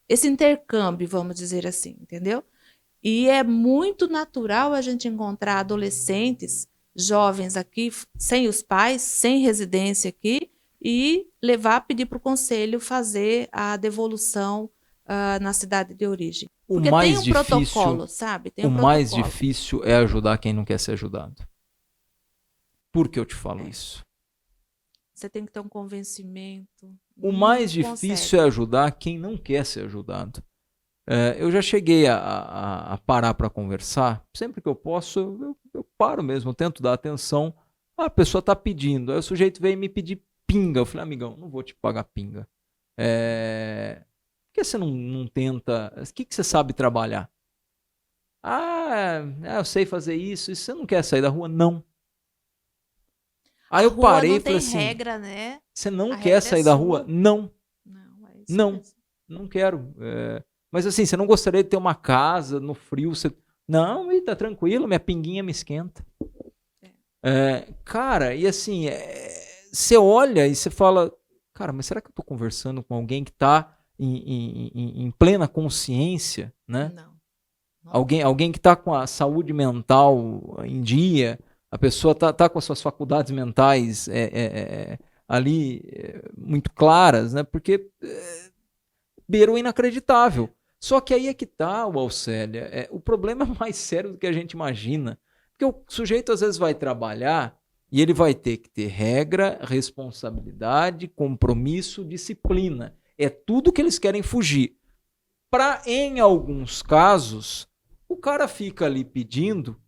esse intercâmbio, vamos dizer assim, entendeu? E é muito natural a gente encontrar adolescentes, jovens aqui, sem os pais, sem residência aqui, e pedir para o Conselho fazer a devolução na cidade de origem. Porque tem um protocolo, sabe? O mais difícil é ajudar quem não quer ser ajudado. Por que eu te falo isso? Você tem que ter um convencimento, O mais Não difícil consegue. é ajudar quem não quer ser ajudado. Eu já cheguei a parar para conversar. Sempre que eu posso, eu paro mesmo, eu tento dar atenção. A pessoa está pedindo. Aí o sujeito veio me pedir pinga. Eu falei, amigão, não vou te pagar pinga. Por que você não tenta... O que você sabe trabalhar? Eu sei fazer isso. E você não quer sair da rua? Não. Aí A eu rua parei não e falei tem assim, regra, né? você não A quer regra é sair da rua? sua. Não. Não, é isso Não. mesmo. Não quero. Mas assim, você não gostaria de ter uma casa no frio? Não, tá tranquilo, minha pinguinha me esquenta. Cara, e assim, você olha e você fala, cara, mas será que eu tô conversando com alguém que tá em plena consciência, né? Não. Alguém que tá com a saúde mental em dia, a pessoa tá com as suas faculdades mentais ali muito claras, né? Porque beira o inacreditável. Só que aí é que tá, Alcélia, o problema é mais sério do que a gente imagina. Porque o sujeito às vezes vai trabalhar e ele vai ter que ter regra, responsabilidade, compromisso, disciplina. É tudo que eles querem fugir. Em alguns casos, o cara fica ali pedindo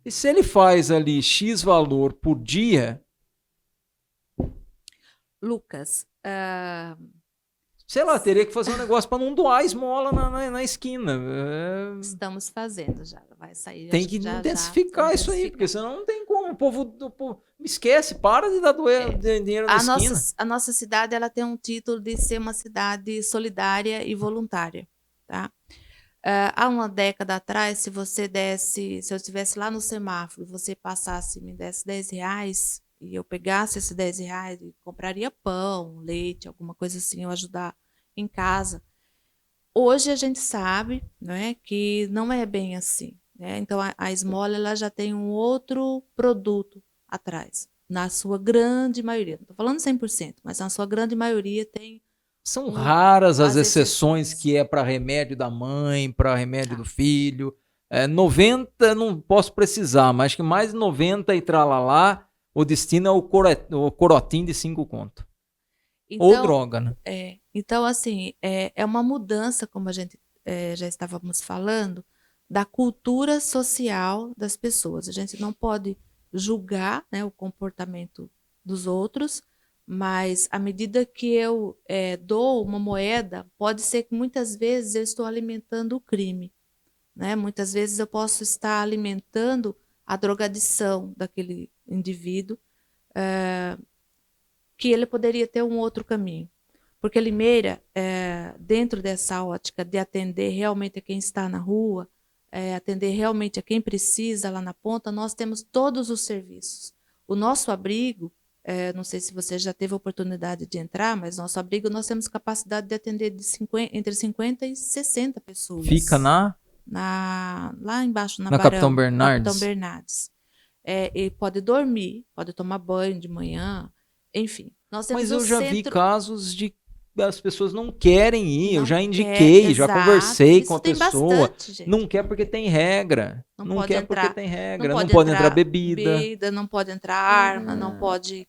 e se ele faz ali X valor por dia... Lucas, sei lá, teria que fazer um negócio para não doar esmola na esquina. estamos fazendo já. Vai sair. Tem acho que já, intensificar isso aí, porque senão não tem como. O povo esquece, para de dar dinheiro na esquina. A nossa cidade ela tem um título de ser uma cidade solidária e voluntária. Tá? Há uma década atrás, se eu estivesse lá no semáforo, você passasse e me desse R$10 e eu pegasse esses R$10 e compraria pão, leite, alguma coisa assim, eu ajudar em casa. Hoje a gente sabe, né, que não é bem assim. Né? Então a esmola ela já tem um outro produto atrás, na sua grande maioria. Não estou falando 100%, mas na sua grande maioria tem. São raras as exceções exceções. que é para remédio da mãe, para remédio do filho. 90 não posso precisar, mas que mais de 90 e tralalá, o destino é o corotinho de 5 conto. Então, ou droga, né? Então, assim, é uma mudança, como a gente já estávamos falando, da cultura social das pessoas. A gente não pode julgar, né, o comportamento dos outros, mas à medida que eu dou uma moeda, pode ser que muitas vezes eu estou alimentando o crime. Né? Muitas vezes eu posso estar alimentando a drogadição daquele indivíduo, que ele poderia ter um outro caminho. Porque Limeira, dentro dessa ótica de atender realmente a quem está na rua, atender realmente a quem precisa lá na ponta, nós temos todos os serviços. O nosso abrigo, não sei se você já teve a oportunidade de entrar, mas nosso abrigo nós temos capacidade de atender entre 50 e 60 pessoas. Fica lá embaixo, na Capitão Bernardes. Capitão Bernardes. E pode dormir, pode tomar banho de manhã, enfim. Nós temos Mas eu já vi casos de as pessoas não querem ir, eu já indiquei, já conversei com a pessoa. Bastante, não quer porque tem regra. Não quer entrar, porque tem regra. Não pode entrar bebida. Não pode entrar arma, não pode...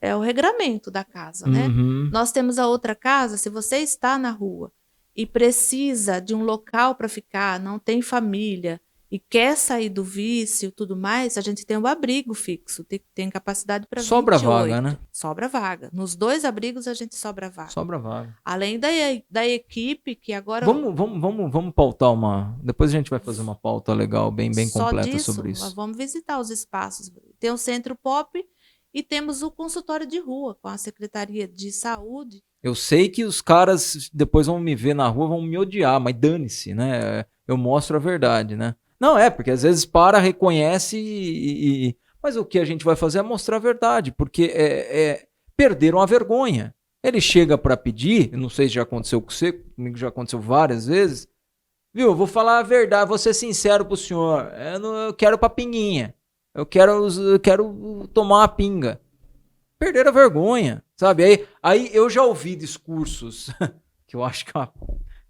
É o regramento da casa, né? Nós temos a outra casa, se você está na rua e precisa de um local para ficar, não tem família e quer sair do vício e tudo mais, a gente tem um abrigo fixo, tem capacidade para 28. Sobra vaga, né? Sobra vaga. Nos 2 abrigos a gente sobra vaga. Sobra vaga. Além da equipe que agora... Vamos pautar uma... Depois a gente vai fazer uma pauta legal, bem completa sobre isso. Nós vamos visitar os espaços. Tem o Centro Pop e temos o consultório de rua com a Secretaria de Saúde. Eu sei que os caras depois vão me ver na rua, vão me odiar, mas dane-se, né? Eu mostro a verdade, né? Não, porque às vezes reconhece mas o que a gente vai fazer é mostrar a verdade, porque perderam a vergonha. Ele chega para pedir, não sei se já aconteceu com você, comigo já aconteceu várias vezes, viu, eu vou falar a verdade, vou ser sincero pro senhor, eu quero pra pinguinha, eu quero tomar uma pinga. Perderam a vergonha, sabe? Aí eu já ouvi discursos, que eu acho que é uma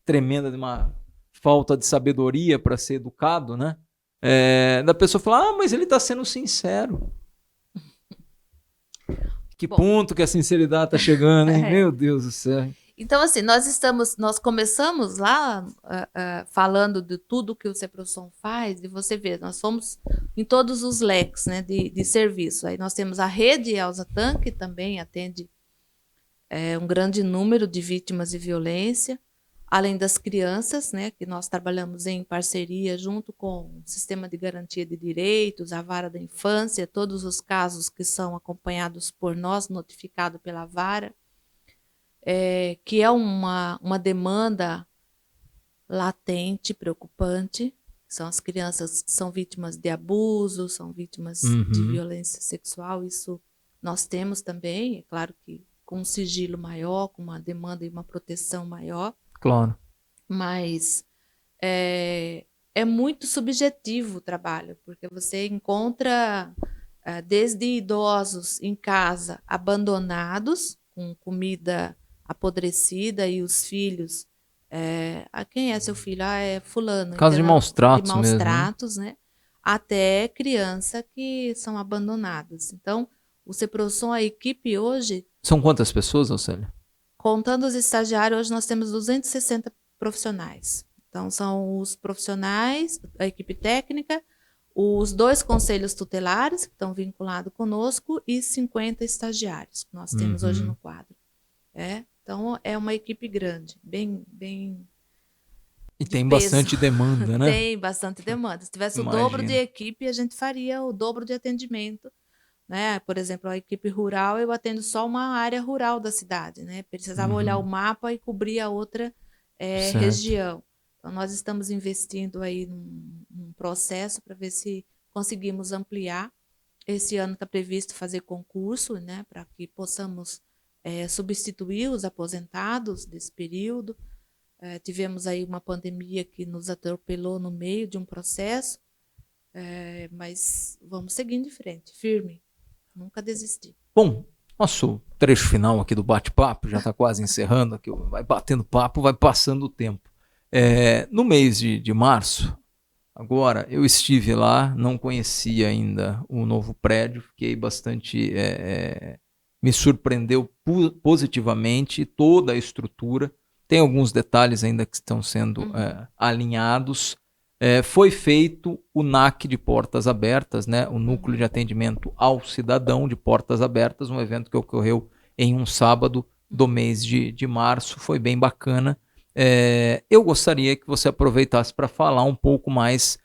tremenda de uma... falta de sabedoria para ser educado, né? Da pessoa falar, mas ele está sendo sincero. Que Bom, ponto que a sinceridade está chegando, hein? É. Meu Deus do céu. Então, assim, nós começamos lá falando de tudo que o Ceprosom faz, e você vê, nós fomos em todos os leques, né, de serviço. Aí nós temos a rede Elza Tan, que também atende um grande número de vítimas de violência, além das crianças, né, que nós trabalhamos em parceria junto com o Sistema de Garantia de Direitos, a Vara da Infância, todos os casos que são acompanhados por nós, notificados pela Vara, que é uma demanda latente, preocupante. São as crianças que são vítimas de abuso, são vítimas de violência sexual. Isso nós temos também, é claro que com um sigilo maior, com uma demanda e uma proteção maior. Claro. Mas é muito subjetivo o trabalho, porque você encontra desde idosos em casa abandonados, com comida apodrecida, e os filhos. Quem é seu filho? É fulano. Caso de maus tratos de maus mesmo, tratos, né? Até criança que são abandonadas. Então, o Ceprosom, a equipe hoje, São quantas pessoas, Auxílio? contando os estagiários, hoje nós temos 260 profissionais. Então, são os profissionais, a equipe técnica, os 2 conselhos tutelares que estão vinculados conosco e 50 estagiários que nós temos hoje no quadro. Então, é uma equipe grande, bem E tem peso. bastante demanda, né? Tem bastante demanda. Se tivesse o dobro de equipe, a gente faria o dobro de atendimento. Né? Por exemplo, a equipe rural, eu atendo só uma área rural da cidade, né? Precisava olhar o mapa e cobrir a outra região. Então, nós estamos investindo aí num processo para ver se conseguimos ampliar. Esse ano está previsto fazer concurso, né? Para que possamos substituir os aposentados desse período. Tivemos aí uma pandemia que nos atropelou no meio de um processo, mas vamos seguindo em frente, firme. Nunca desistir. Bom, nosso trecho final aqui do bate-papo já está quase encerrando, aqui vai batendo papo, vai passando o tempo. No mês de março, agora, eu estive lá, não conhecia ainda o novo prédio, fiquei bastante... me surpreendeu positivamente toda a estrutura. Tem alguns detalhes ainda que estão sendo alinhados. Foi feito o NAC de Portas Abertas, né? O Núcleo de Atendimento ao Cidadão de Portas Abertas, um evento que ocorreu em um sábado do mês de março, foi bem bacana. Eu gostaria que você aproveitasse para falar um pouco mais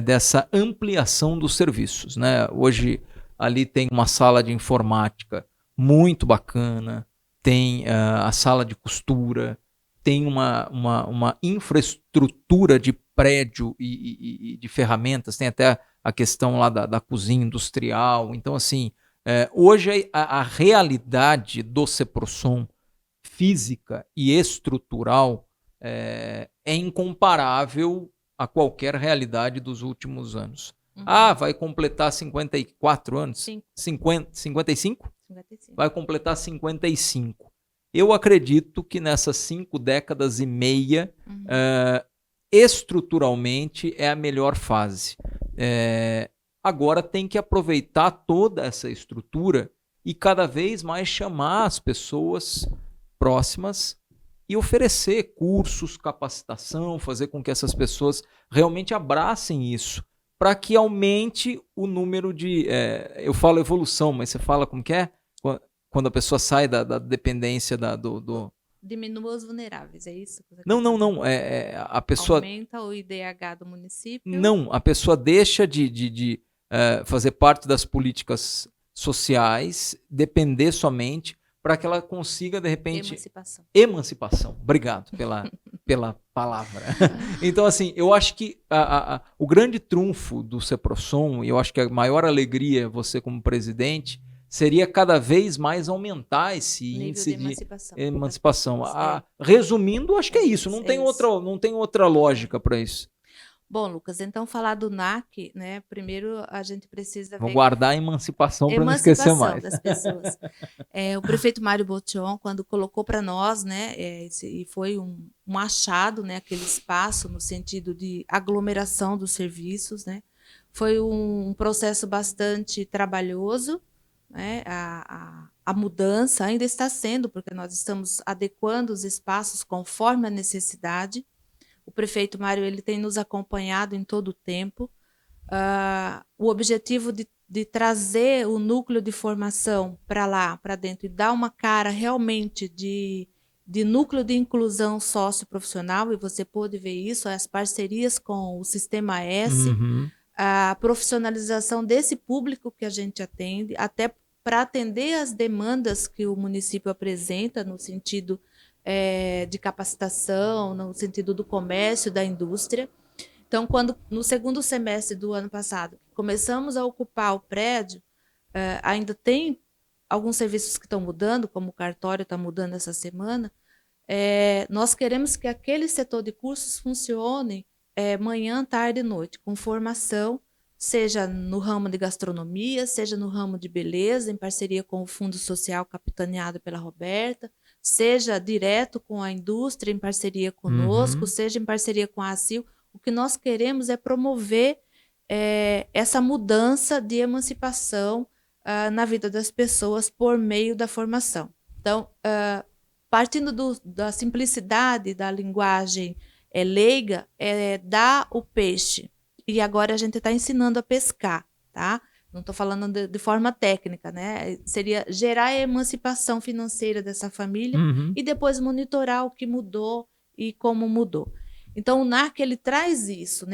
dessa ampliação dos serviços, né? Hoje ali tem uma sala de informática muito bacana, tem a sala de costura, tem uma infraestrutura de prédio e de ferramentas, tem até a questão lá da cozinha industrial. Então, assim, hoje a realidade do Ceprosom física e estrutural é incomparável a qualquer realidade dos últimos anos. Vai completar 54 anos? 55? 55. Vai completar 55. Eu acredito que nessas 5 décadas e meia, estruturalmente, é a melhor fase. Agora tem que aproveitar toda essa estrutura e cada vez mais chamar as pessoas próximas e oferecer cursos, capacitação, fazer com que essas pessoas realmente abracem isso, para que aumente o número de... eu falo evolução, mas você fala como que é? Quando a pessoa sai da dependência do... Diminua os vulneráveis, é isso? Não. A pessoa... Aumenta o IDH do município? Não, a pessoa deixa de fazer parte das políticas sociais, depender somente, para que ela consiga, de repente... Emancipação. Obrigado pela palavra. Então, assim, eu acho que o grande trunfo do Ceprosom, e eu acho que a maior alegria, você como presidente, seria cada vez mais aumentar esse índice de emancipação. Resumindo, acho que é isso. Não tem outra lógica para isso. Bom, Lucas, então falar do NAC, né? Primeiro a gente precisa ver... Vou guardar a emancipação para não esquecer mais. Das pessoas. O prefeito Mário Botion, quando colocou para nós, né? E foi um achado, né? Aquele espaço no sentido de aglomeração dos serviços, né? Foi um processo bastante trabalhoso, né? A mudança ainda está sendo, porque nós estamos adequando os espaços conforme a necessidade. O prefeito Mário ele tem nos acompanhado em todo o tempo. O objetivo de trazer o núcleo de formação para lá, para dentro, e dar uma cara realmente de núcleo de inclusão socioprofissional, e você pôde ver isso, as parcerias com o Sistema S, a profissionalização desse público que a gente atende, até para atender as demandas que o município apresenta no sentido de capacitação, no sentido do comércio, da indústria. Então, quando no segundo semestre do ano passado começamos a ocupar o prédio, ainda tem alguns serviços que estão mudando, como o cartório está mudando essa semana. Nós queremos que aquele setor de cursos funcione manhã, tarde e noite, com formação, seja no ramo de gastronomia, seja no ramo de beleza, em parceria com o Fundo Social capitaneado pela Roberta, seja direto com a indústria, em parceria conosco, seja em parceria com a ACIL. O que nós queremos é promover essa mudança de emancipação na vida das pessoas por meio da formação. Então, partindo da simplicidade da linguagem leiga, dar o peixe. E agora a gente está ensinando a pescar, tá? Não estou falando de forma técnica, né? Seria gerar a emancipação financeira dessa família e depois monitorar o que mudou e como mudou. Então, o NAC ele traz isso.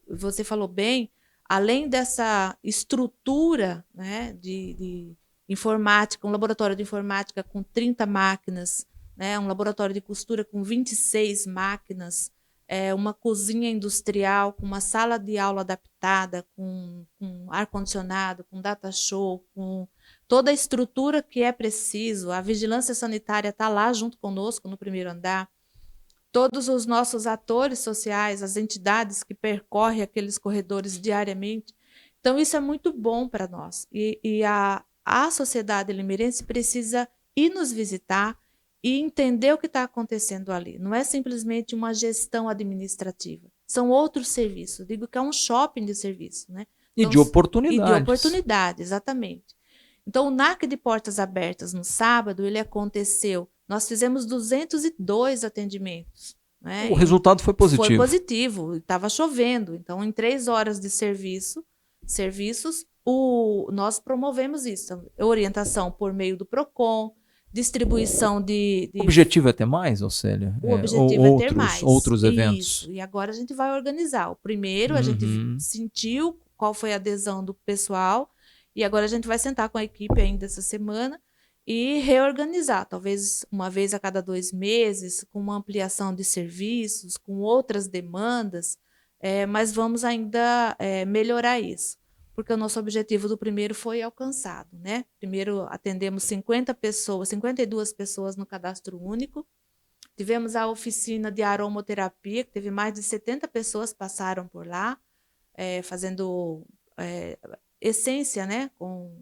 Você falou bem, além dessa estrutura, né, de informática, um laboratório de informática com 30 máquinas, né, um laboratório de costura com 26 máquinas, uma cozinha industrial, com uma sala de aula adaptada, com ar-condicionado, com data show, com toda a estrutura que é preciso. A vigilância sanitária está lá junto conosco no primeiro andar. Todos os nossos atores sociais, as entidades que percorrem aqueles corredores diariamente. Então, isso é muito bom para nós. E a sociedade limeirense precisa ir nos visitar e entender o que está acontecendo ali. Não é simplesmente uma gestão administrativa. São outros serviços. Digo que é um shopping de serviço, né? Então, e de oportunidades. E de oportunidades, exatamente. Então, o NAC de Portas Abertas no sábado, ele aconteceu. Nós fizemos 202 atendimentos. Né? O resultado foi positivo. Foi positivo. Estava chovendo. Então, em 3 horas de serviços, nós promovemos isso. Orientação por meio do PROCON, distribuição de... O objetivo é ter mais, Océlia? O objetivo é ter mais. Outros eventos. Isso. E agora a gente vai organizar. O primeiro, a gente sentiu qual foi a adesão do pessoal, e agora a gente vai sentar com a equipe ainda essa semana e reorganizar, talvez uma vez a cada 2 meses, com uma ampliação de serviços, com outras demandas, mas vamos ainda melhorar isso. Porque o nosso objetivo do primeiro foi alcançado, né? Primeiro atendemos 52 pessoas no cadastro único. Tivemos a oficina de aromoterapia, que teve mais de 70 pessoas passaram por lá, fazendo essência, né? Com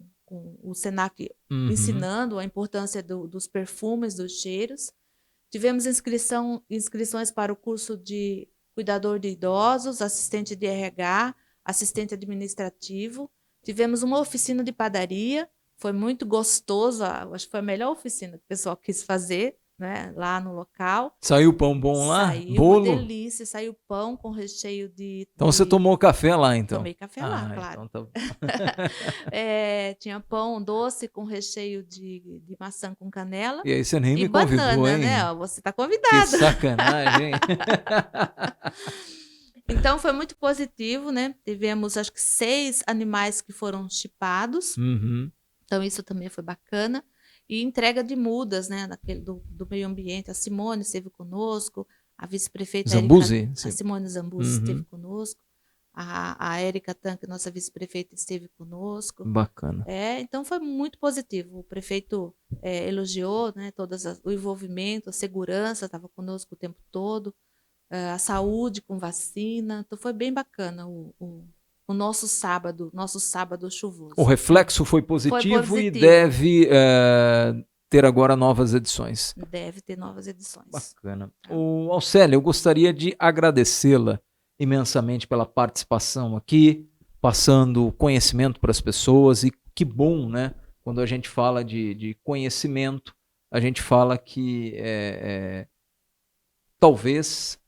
o SENAC ensinando a importância dos perfumes, dos cheiros. Tivemos inscrições para o curso de cuidador de idosos, assistente de RH, assistente administrativo. Tivemos uma oficina de padaria, foi muito gostoso, acho que foi a melhor oficina que o pessoal quis fazer, né, lá no local. Saiu pão bom lá? Saiu bolo? Uma delícia, saiu pão com recheio de... Então você tomou café lá, então? Tomei café lá, claro. Então tá... Tinha pão doce com recheio de maçã com canela. E aí você nem me banana, convidou, hein? Né? Você tá convidado. Que sacanagem, hein? Então foi muito positivo, né? Tivemos acho que 6 animais que foram chipados. Então isso também foi bacana. E entrega de mudas, né? Do meio ambiente. A Simone esteve conosco, a vice-prefeita Zambuzi, a Simone Zambuzi esteve conosco, a Érica Tanque, nossa vice-prefeita, esteve conosco. Bacana. Então foi muito positivo. O prefeito elogiou, né? O envolvimento, a segurança estava conosco o tempo todo. A saúde com vacina, então foi bem bacana o nosso sábado chuvoso. O reflexo foi positivo e deve ter agora novas edições. Deve ter novas edições. Bacana. Alcélia, eu gostaria de agradecê-la imensamente pela participação aqui, passando conhecimento para as pessoas, e que bom, né, quando a gente fala de conhecimento, a gente fala que talvez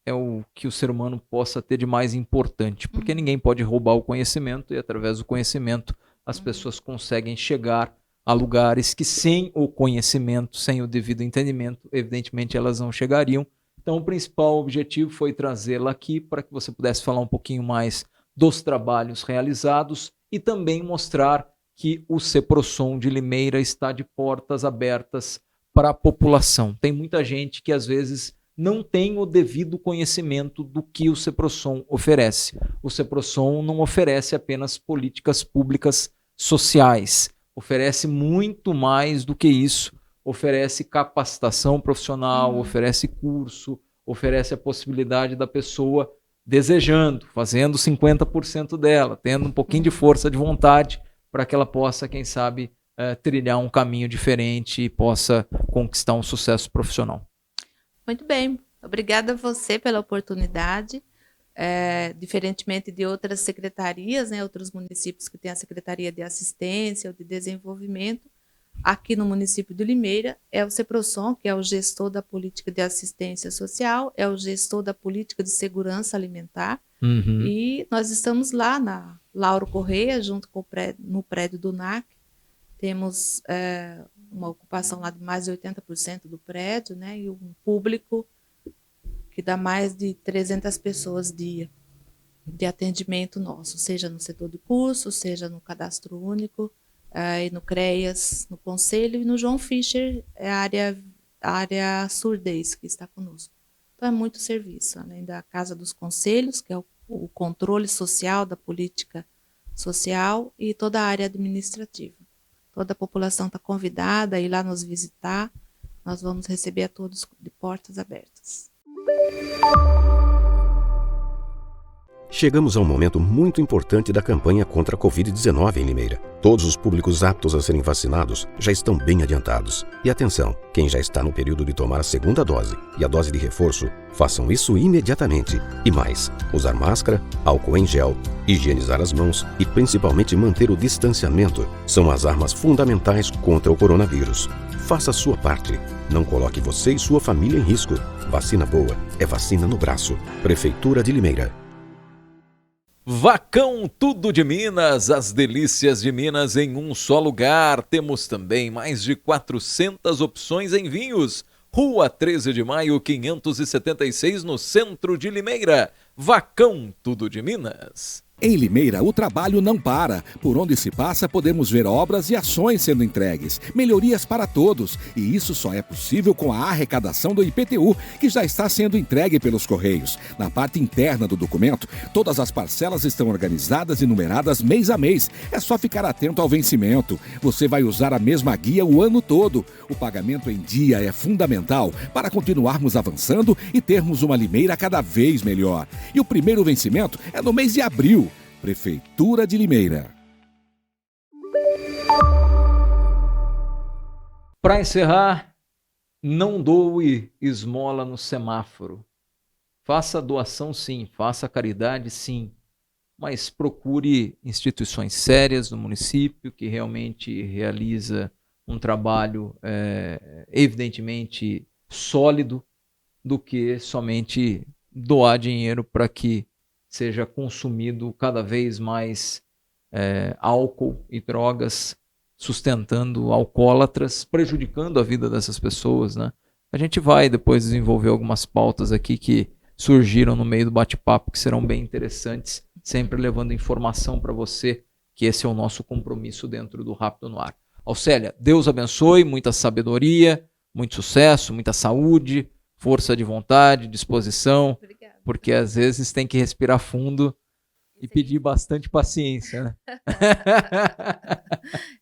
é o que o ser humano possa ter de mais importante, porque ninguém pode roubar o conhecimento e através do conhecimento as pessoas conseguem chegar a lugares que sem o conhecimento, sem o devido entendimento, evidentemente elas não chegariam. Então o principal objetivo foi trazê-la aqui para que você pudesse falar um pouquinho mais dos trabalhos realizados e também mostrar que o Ceprosom de Limeira está de portas abertas para a população. Tem muita gente que às vezes não tem o devido conhecimento do que o Ceprosom oferece. O Ceprosom não oferece apenas políticas públicas sociais, oferece muito mais do que isso, oferece capacitação profissional, oferece curso, oferece a possibilidade da pessoa desejando, fazendo 50% dela, tendo um pouquinho de força de vontade para que ela possa, quem sabe, trilhar um caminho diferente e possa conquistar um sucesso profissional. Muito bem, obrigada a você pela oportunidade. Diferentemente de outras secretarias, né, outros municípios que têm a Secretaria de Assistência ou de Desenvolvimento, aqui no município de Limeira é o Ceprosom, que é o gestor da política de assistência social, é o gestor da política de segurança alimentar, e nós estamos lá na Lauro Correia, junto com no prédio do NAC, temos uma ocupação lá de mais de 80% do prédio, né, e um público que dá mais de 300 pessoas dia de atendimento nosso, seja no setor de curso, seja no cadastro único, e no CREAS, no Conselho, e no João Fischer, a área surdez que está conosco. Então é muito serviço, além da Casa dos Conselhos, que é o controle social da política social, e toda a área administrativa. Toda a população está convidada a ir lá nos visitar, nós vamos receber a todos de portas abertas. Chegamos a um momento muito importante da campanha contra a Covid-19 em Limeira. Todos os públicos aptos a serem vacinados já estão bem adiantados. E atenção, quem já está no período de tomar a segunda dose e a dose de reforço, façam isso imediatamente. E mais, usar máscara, álcool em gel, higienizar as mãos e principalmente manter o distanciamento são as armas fundamentais contra o coronavírus. Faça a sua parte. Não coloque você e sua família em risco. Vacina boa é vacina no braço. Prefeitura de Limeira. Vacão Tudo de Minas, as delícias de Minas em um só lugar. Temos também mais de 400 opções em vinhos. Rua 13 de Maio, 576, no centro de Limeira. Vacão Tudo de Minas. Em Limeira, o trabalho não para. Por onde se passa, podemos ver obras e ações sendo entregues. Melhorias para todos. E isso só é possível com a arrecadação do IPTU, que já está sendo entregue pelos Correios. Na parte interna do documento, todas as parcelas estão organizadas e numeradas mês a mês. É só ficar atento ao vencimento. Você vai usar a mesma guia o ano todo. O pagamento em dia é fundamental para continuarmos avançando e termos uma Limeira cada vez melhor. E o primeiro vencimento é no mês de abril. Prefeitura de Limeira. Para encerrar, não doe esmola no semáforo. Faça doação sim, faça caridade sim, mas procure instituições sérias no município que realmente realiza um trabalho evidentemente sólido, do que somente doar dinheiro para que seja consumido cada vez mais álcool e drogas, sustentando alcoólatras, prejudicando a vida dessas pessoas, né? A gente vai depois desenvolver algumas pautas aqui que surgiram no meio do bate-papo, que serão bem interessantes, sempre levando informação para você, que esse é o nosso compromisso dentro do Rápido no Ar. Alcélia, Deus abençoe, muita sabedoria, muito sucesso, muita saúde, força de vontade, disposição. Obrigada. Porque às vezes tem que respirar fundo e pedir bastante paciência, né?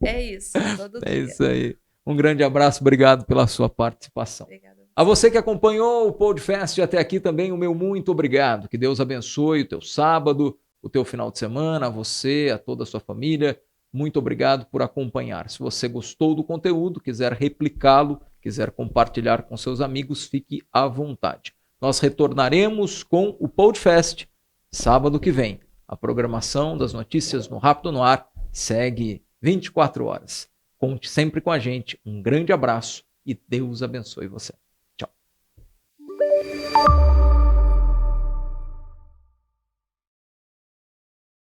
É isso, todo dia. É isso aí. Um grande abraço, obrigado pela sua participação. Obrigada. A você que acompanhou o Podcast até aqui também, o meu muito obrigado. Que Deus abençoe o teu sábado, o teu final de semana, a você, a toda a sua família. Muito obrigado por acompanhar. Se você gostou do conteúdo, quiser replicá-lo, quiser compartilhar com seus amigos, fique à vontade. Nós retornaremos com o Podcast sábado que vem. A programação das notícias no Rápido no Ar segue 24 horas. Conte sempre com a gente. Um grande abraço e Deus abençoe você. Tchau.